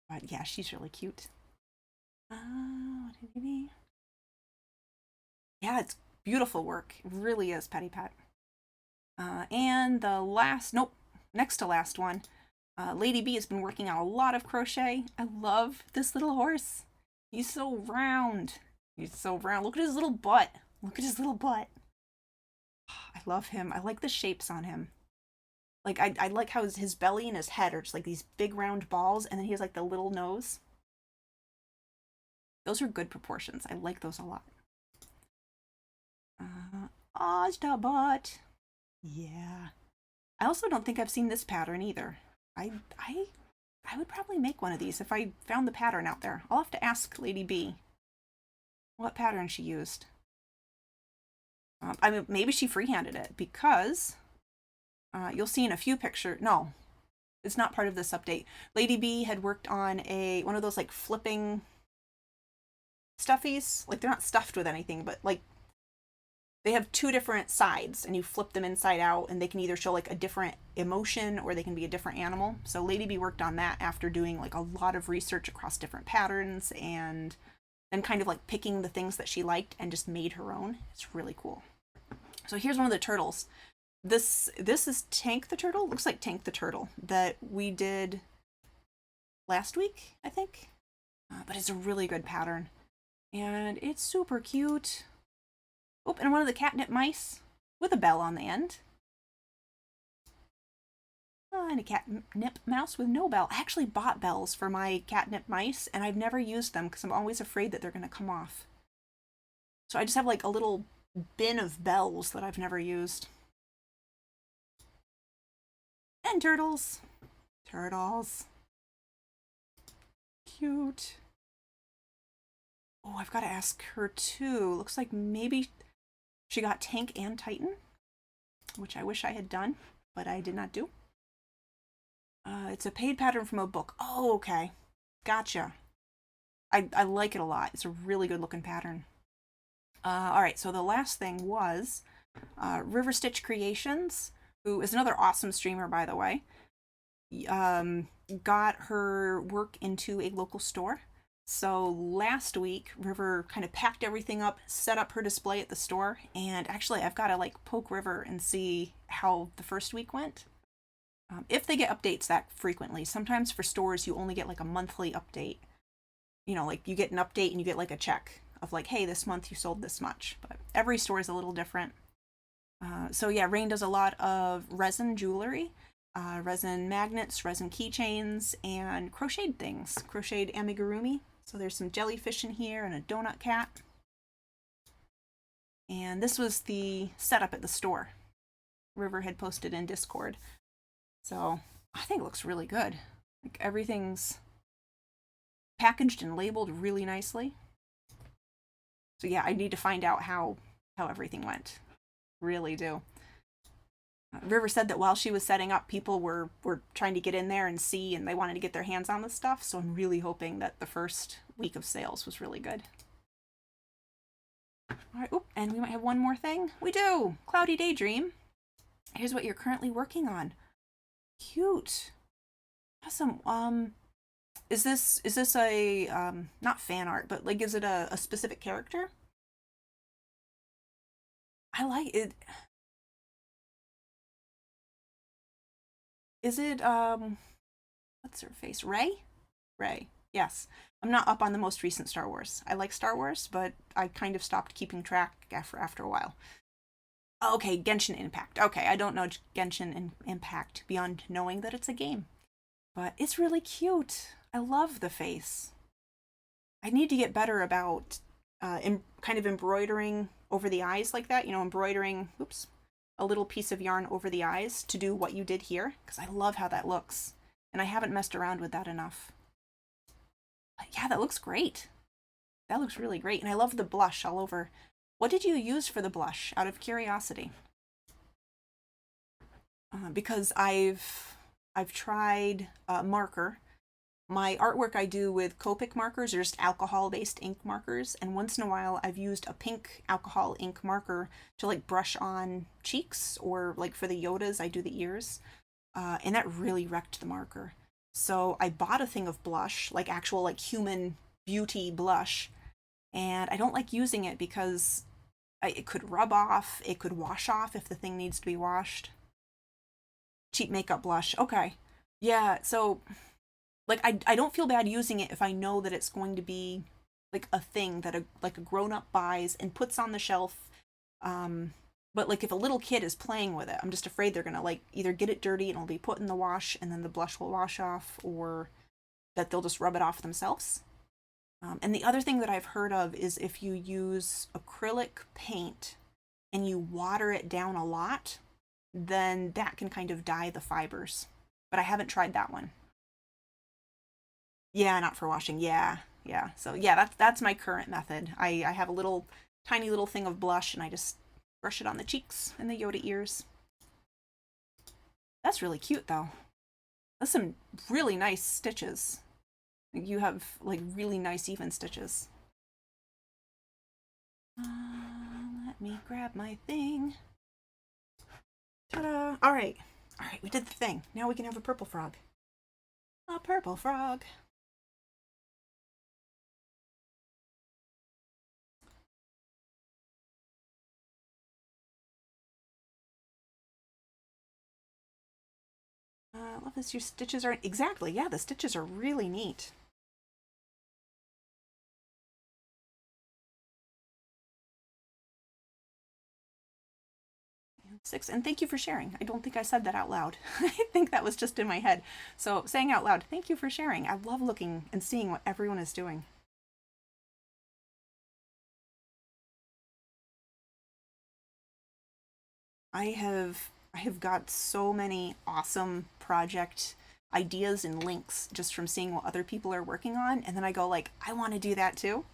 But yeah, she's really cute. Yeah, it's beautiful work. It really is, Petty Pet. And the last, nope, next to last one, Lady B has been working on a lot of crochet. I love this little horse. He's so round. He's so round. Look at his little butt. Look at his little butt. I love him. I like the shapes on him. Like, I like how his belly and his head are just like these big round balls, and then he has like the little nose. Those are good proportions. I like those a lot. Ozda butt. Yeah. I also don't think I've seen this pattern either. I would probably make one of these if I found the pattern out there. I'll have to ask Lady B what pattern she used. I mean, maybe she freehanded it, because you'll see in a few pictures. No, it's not part of this update. Lady B had worked on one of those like flipping stuffies. Like they're not stuffed with anything, but like they have 2 different sides and you flip them inside out and they can either show like a different emotion or they can be a different animal. So Lady B worked on that after doing like a lot of research across different patterns and then kind of like picking the things that she liked and just made her own. It's really cool. So here's one of the turtles. This is Tank the Turtle. Looks like Tank the Turtle that we did last week, I think. But it's a really good pattern. And it's super cute. Oh, and one of the catnip mice with a bell on the end. And a catnip mouse with no bell. I actually bought bells for my catnip mice, and I've never used them because I'm always afraid that they're going to come off. So I just have like a little bin of bells that I've never used. And turtles. Turtles. Cute. Oh, I've got to ask her too. Looks like maybe she got Tank and Titan, which I wish I had done, but I did not do. It's a paid pattern from a book. Oh, okay. Gotcha. I like it a lot. It's a really good looking pattern. All right, so the last thing was River Stitch Creations, who is another awesome streamer, by the way. Got her work into a local store. So last week, River kind of packed everything up, set up her display at the store, and actually I've got to like poke River and see how the first week went. If they get updates that frequently. Sometimes for stores you only get like a monthly update. You know, like you get an update and you get like a check of like, hey, this month you sold this much. But every store is a little different. So yeah, Rain does a lot of resin jewelry, resin magnets, resin keychains, and crocheted things. Crocheted amigurumi. So there's some jellyfish in here and a donut cat. And this was the setup at the store. River had posted in Discord. So I think it looks really good. Like everything's packaged and labeled really nicely. So yeah, I need to find out how everything went. Really do. River said that while she was setting up, people were trying to get in there and see, and they wanted to get their hands on the stuff. So I'm really hoping that the first week of sales was really good. All right, oop, and we might have one more thing. We do. Cloudy Daydream. Here's what you're currently working on. Cute. Awesome. Is this a not fan art, but like is it a specific character? I like it. Is it what's her face? Rey? Rey. Yes. I'm not up on the most recent Star Wars. I like Star Wars, but I kind of stopped keeping track after a while. Okay, Genshin Impact. Okay, I don't know Genshin Impact beyond knowing that it's a game. But it's really cute. I love the face. I need to get better about kind of embroidering over the eyes like that. You know, embroidering, oops, a little piece of yarn over the eyes to do what you did here. Because I love how that looks. And I haven't messed around with that enough. But yeah, that looks great. That looks really great. And I love the blush all over. What did you use for the blush, out of curiosity? Because I've tried marker. My artwork I do with Copic markers, or just alcohol-based ink markers, and once in a while I've used a pink alcohol ink marker to like brush on cheeks, or like for the Yodas I do the ears, and that really wrecked the marker. So I bought a thing of blush, like actual like human beauty blush, and I don't like using it because it could rub off, it could wash off if the thing needs to be washed. Cheap makeup blush, okay. Yeah, so like I don't feel bad using it if I know that it's going to be like a thing that a grown-up buys and puts on the shelf. But like if a little kid is playing with it, I'm just afraid they're gonna like either get it dirty and it'll be put in the wash and then the blush will wash off, or that they'll just rub it off themselves. And the other thing that I've heard of is if you use acrylic paint and you water it down a lot, then that can kind of dye the fibers. But I haven't tried that one. Yeah, not for washing. Yeah, yeah. So yeah, that's my current method. I have a little tiny little thing of blush and I just brush it on the cheeks and the Yoda ears. That's really cute though. That's some really nice stitches. You have like really nice even stitches. Let me grab my thing. Ta-da! All right, we did the thing. Now we can have a purple frog. A purple frog. I love this. Your stitches are exactly, yeah. The stitches are really neat. 6. And thank you for sharing. I don't think I said that out loud. I think that was just in my head. So saying out loud, thank you for sharing. I love looking and seeing what everyone is doing. I have got so many awesome project ideas and links just from seeing what other people are working on, and then I go like, I want to do that too.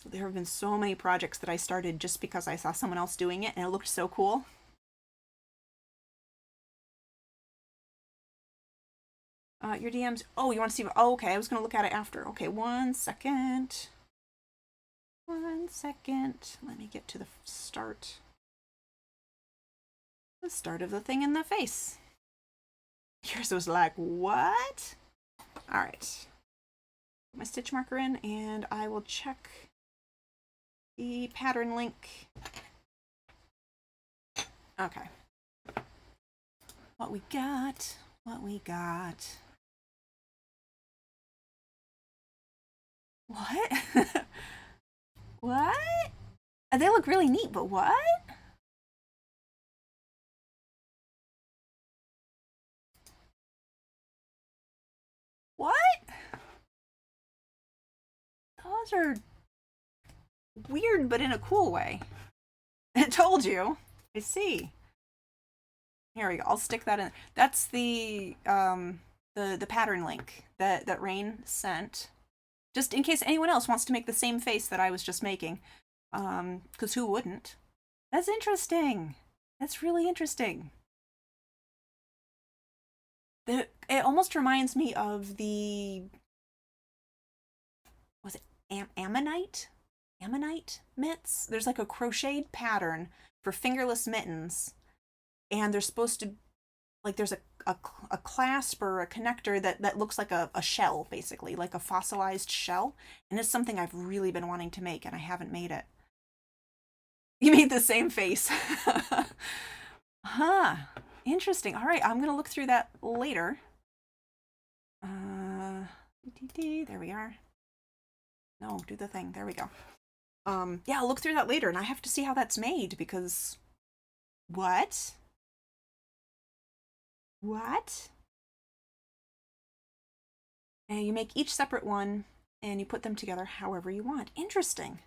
So there have been so many projects that I started just because I saw someone else doing it and it looked so cool. Your DMs. Oh, you want to see? Oh, okay. I was gonna look at it after. Okay, 1 second. 1 second. Let me get to the start. The start of the thing in the face. Yours was like, what? All right. Put my stitch marker in, and I will check the pattern link. Okay. What we got? What we got? What? What? They look really neat, but what? What? Those are weird, but in a cool way. I told you. I see. Here we go. I'll stick that in. That's the pattern link that Rain sent, just in case anyone else wants to make the same face that I was just making. Because who wouldn't? That's interesting. That's really interesting. It almost reminds me of the, was it ammonite mitts? There's like a crocheted pattern for fingerless mittens, and they're supposed to, like, there's a clasp or a connector that looks like a shell, basically, like a fossilized shell. And it's something I've really been wanting to make, and I haven't made it. You made the same face. Huh. Interesting. All right, I'm going to look through that later. There we are. No, do the thing. There we go. Yeah, I'll look through that later, and I have to see how that's made, because what? What? And you make each separate one, and you put them together however you want. Interesting.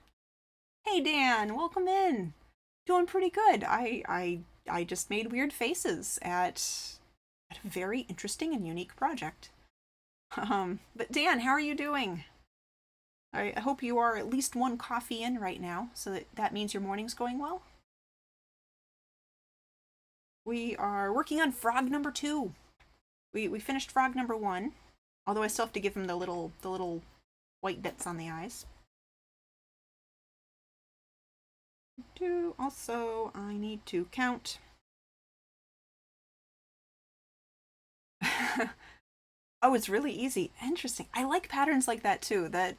Hey, Dan, welcome in. Doing pretty good. I just made weird faces at a very interesting and unique project. But Dan, how are you doing? I hope you are at least one coffee in right now, so that means your morning's going well. We are working on frog number 2. We finished frog number 1, although I still have to give him the little white bits on the eyes. 2. Also, I need to count. Oh, it's really easy. Interesting. I like patterns like that too, that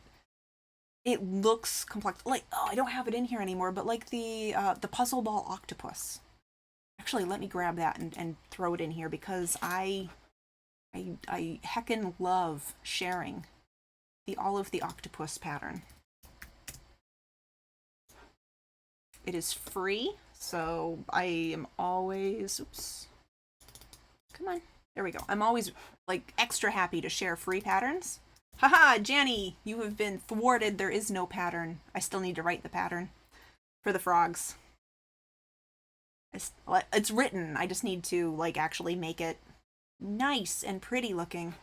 it looks complex. Like, oh, I don't have it in here anymore, but like the puzzle ball octopus. Actually, let me grab that and throw it in here, because I heckin' love sharing the all of the octopus pattern. It is free, so I am always, oops, come on, there we go. I'm always like extra happy to share free patterns. Haha, Janny, you have been thwarted. There is no pattern. I still need to write the pattern for the frogs. It's written. I just need to like actually make it nice and pretty looking.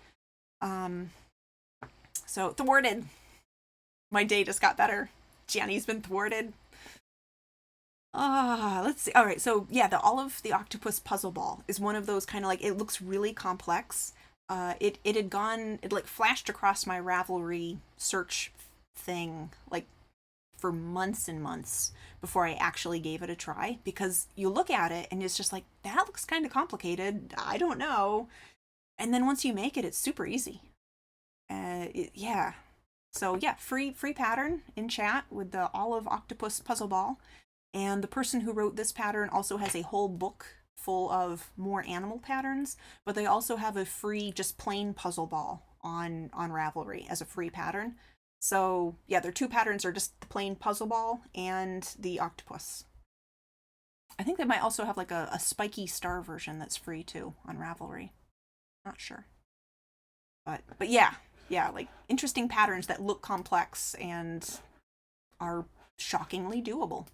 So thwarted. My day just got better. Janny's been thwarted. Let's see. All right, so yeah, the Olive the Octopus puzzle ball is one of those kind of like, it looks really complex. It like flashed across my Ravelry search thing like for months and months before I actually gave it a try, because you look at it and it's just like, that looks kind of complicated. I don't know. And then once you make it, it's super easy. Yeah. So yeah, free pattern in chat with the Olive Octopus puzzle ball. And the person who wrote this pattern also has a whole book full of more animal patterns, but they also have a free, just plain puzzle ball on Ravelry as a free pattern. So yeah, their 2 patterns are just the plain puzzle ball and the octopus. I think they might also have like a spiky star version that's free too on Ravelry. Not sure. But yeah, yeah, like interesting patterns that look complex and are shockingly doable.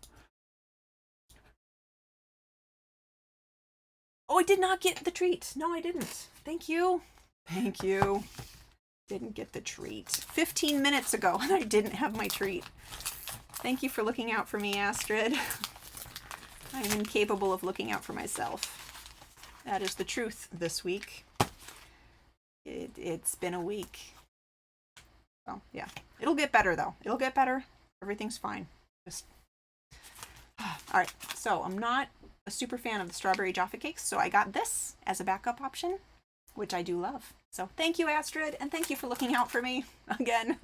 Oh, I did not get the treat. No, I didn't. Thank you. Thank you. Didn't get the treat. 15 minutes ago, and I didn't have my treat. Thank you for looking out for me, Astrid. I am incapable of looking out for myself. That is the truth this week. It's been a week. So, yeah. It'll get better, though. It'll get better. Everything's fine. Just... Alright, so I'm not a super fan of the strawberry Jaffa cakes, so I got this as a backup option, which I do love. So thank you, Astrid, and thank you for looking out for me again.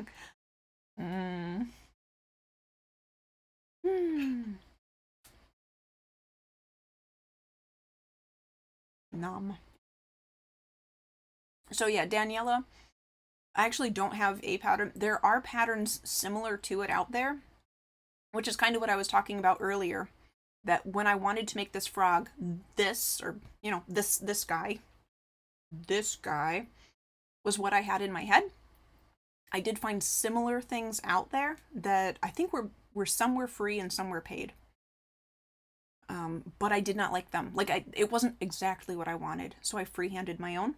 Nom. So yeah, Daniela, I actually don't have a pattern. There are patterns similar to it out there, which is kind of what I was talking about earlier. That when I wanted to make this frog, this, or, you know, this guy was what I had in my head. I did find similar things out there that I think were some were free and some were paid. But I did not like them. Like, it wasn't exactly what I wanted, so I freehanded my own.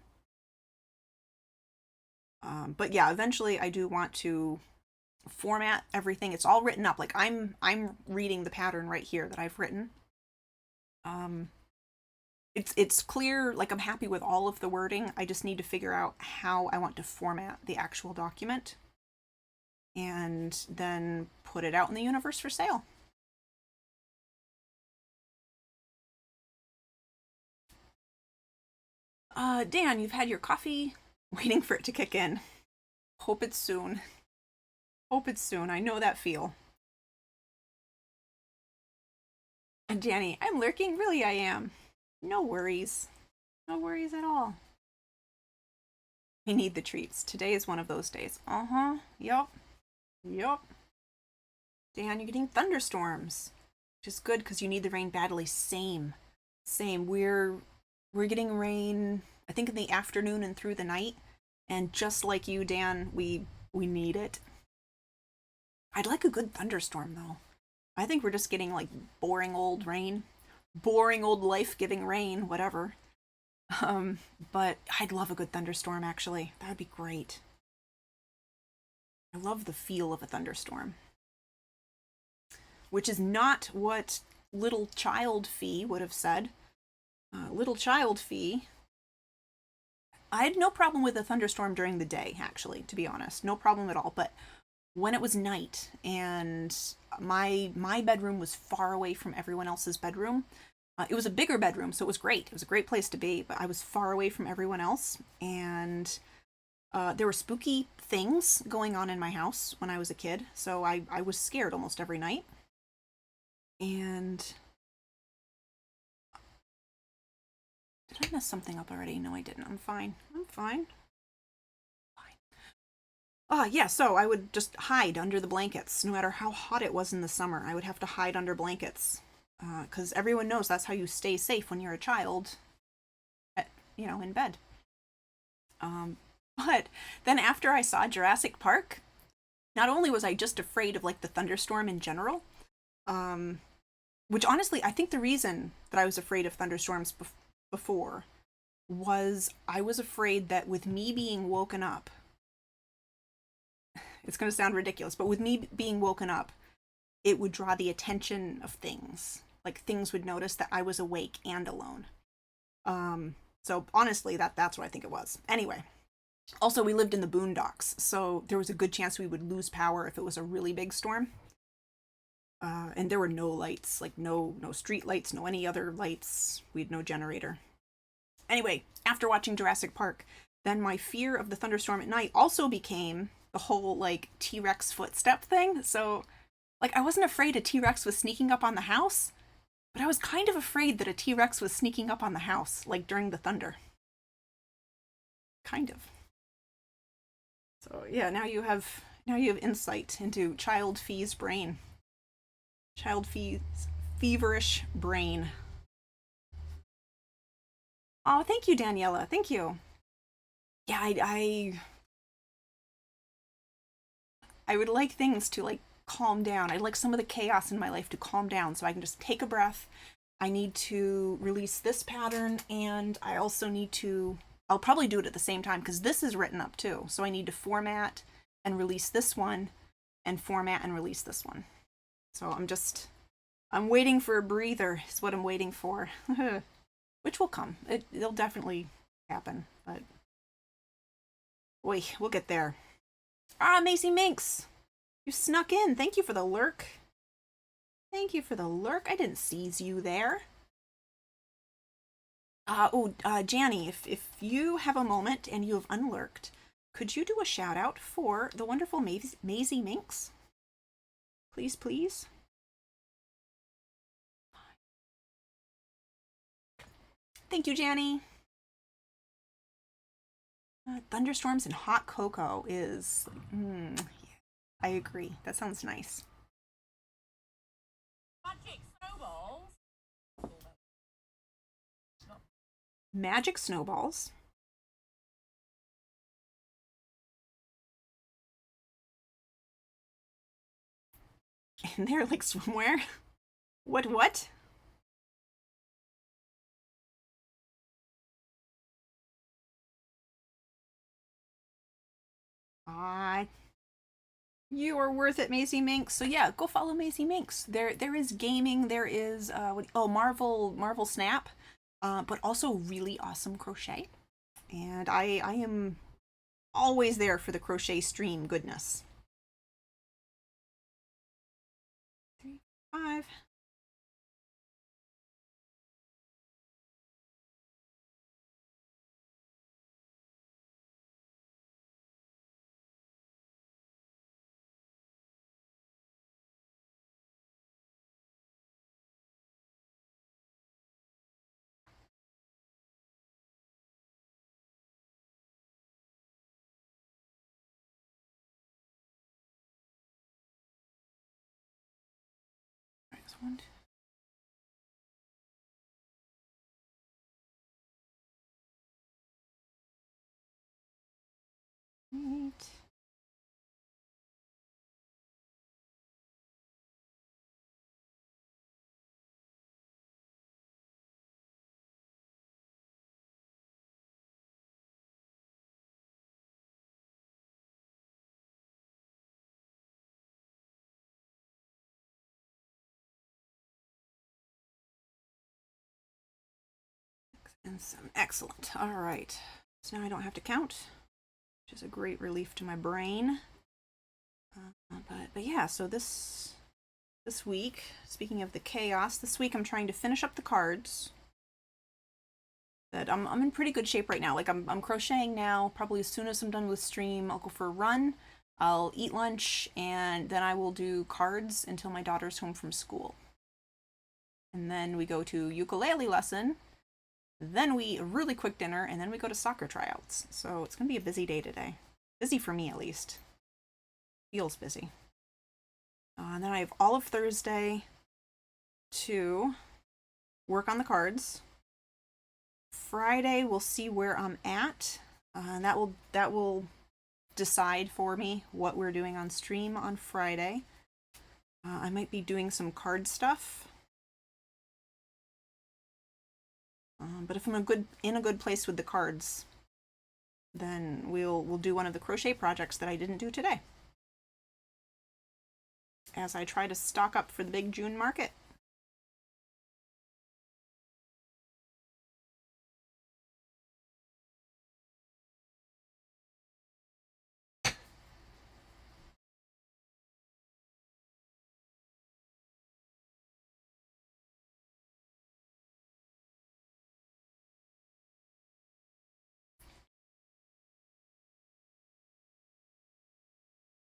But yeah, eventually I do want to format everything. It's all written up. Like, I'm reading the pattern right here that I've written. It's clear, like, I'm happy with all of the wording. I just need to figure out how I want to format the actual document and then put it out in the universe for sale. Dan, you've had your coffee, waiting for it to kick in. Hope it's soon. Hope it's soon. I know that feel. And Danny, I'm lurking. Really, I am. No worries. No worries at all. We need the treats. Today is one of those days. Uh-huh. Yup. Yup. Dan, you're getting thunderstorms. Which is good because you need the rain badly. Same. We're getting rain, I think, in the afternoon and through the night. And just like you, Dan, we need it. I'd like a good thunderstorm, though. I think we're just getting, like, boring old rain. Boring old life-giving rain, whatever. But I'd love a good thunderstorm, actually. That would be great. I love the feel of a thunderstorm. Which is not what Little Child Fee would have said. Little Child Fee... I had no problem with a thunderstorm during the day, actually, to be honest. No problem at all. But when it was night and my bedroom was far away from everyone else's bedroom, it was a bigger bedroom, so it was great. It was a great place to be, but I was far away from everyone else. And there were spooky things going on in my house when I was a kid, so I was scared almost every night. And... did I mess something up already? No, I didn't. I'm fine. Yeah, so I would just hide under the blankets. No matter how hot it was in the summer, I would have to hide under blankets. Because everyone knows that's how you stay safe when you're a child, in bed. But then after I saw Jurassic Park, not only was I just afraid of, like, the thunderstorm in general, which honestly, I think the reason that I was afraid of thunderstorms before was I was afraid that with me being woken up, it's going to sound ridiculous, but with me being woken up, it would draw the attention of things. Like, things would notice that I was awake and alone. So honestly, that's what I think it was. Anyway, also we lived in the boondocks, so there was a good chance we would lose power if it was a really big storm. And there were no lights, like no street lights, no any other lights. We had no generator. Anyway, after watching Jurassic Park, then my fear of the thunderstorm at night also became the whole, like, T-Rex footstep thing. So, like, I wasn't afraid a T-Rex was sneaking up on the house, but I was kind of afraid that a T-Rex was sneaking up on the house, like, during the thunder. Kind of. So, yeah, now you have insight into Child Fee's brain. Child Fee's feverish brain. Oh, thank you, Daniela. Thank you. Yeah, I would like things to like calm down. I'd like some of the chaos in my life to calm down so I can just take a breath. I need to release this pattern, and I also need to, I'll probably do it at the same time because this is written up too. So I need to format and release this one, and format and release this one. So I'm waiting for a breather is what I'm waiting for. Which will come. It'll definitely happen, but boy, we'll get there. Ah, Macy Minx! You snuck in. Thank you for the lurk. Thank you for the lurk. I didn't seize you there. Janny, if you have a moment and you have unlurked, could you do a shout out for the wonderful Maisie Minx? Please, please. Thank you, Janny. Thunderstorms and hot cocoa is... I agree. That sounds nice. Magic snowballs. Magic snowballs. And they're like swimwear. What? You are worth it, Macy Minx. So yeah, go follow Macy Minx. There is gaming. There is Marvel Snap, but also really awesome crochet. And I am always there for the crochet stream goodness. 3, 5. There's 1, 2. Right. And some. Excellent. All right. So now I don't have to count, which is a great relief to my brain. But yeah, so this week, speaking of the chaos, this week I'm trying to finish up the cards. That I'm in pretty good shape right now. Like I'm crocheting now. Probably as soon as I'm done with stream, I'll go for a run. I'll eat lunch, and then I will do cards until my daughter's home from school. And then we go to ukulele lesson. Then we a really quick dinner, and then we go to soccer tryouts. So it's gonna be a busy day today. Busy for me, at least. Feels busy. And then I have all of Thursday to work on the cards. Friday, we'll see where I'm at. And that will decide for me what we're doing on stream on Friday. I might be doing some card stuff. But if I'm in a good place with the cards, then we'll do one of the crochet projects that I didn't do today, as I try to stock up for the big June market.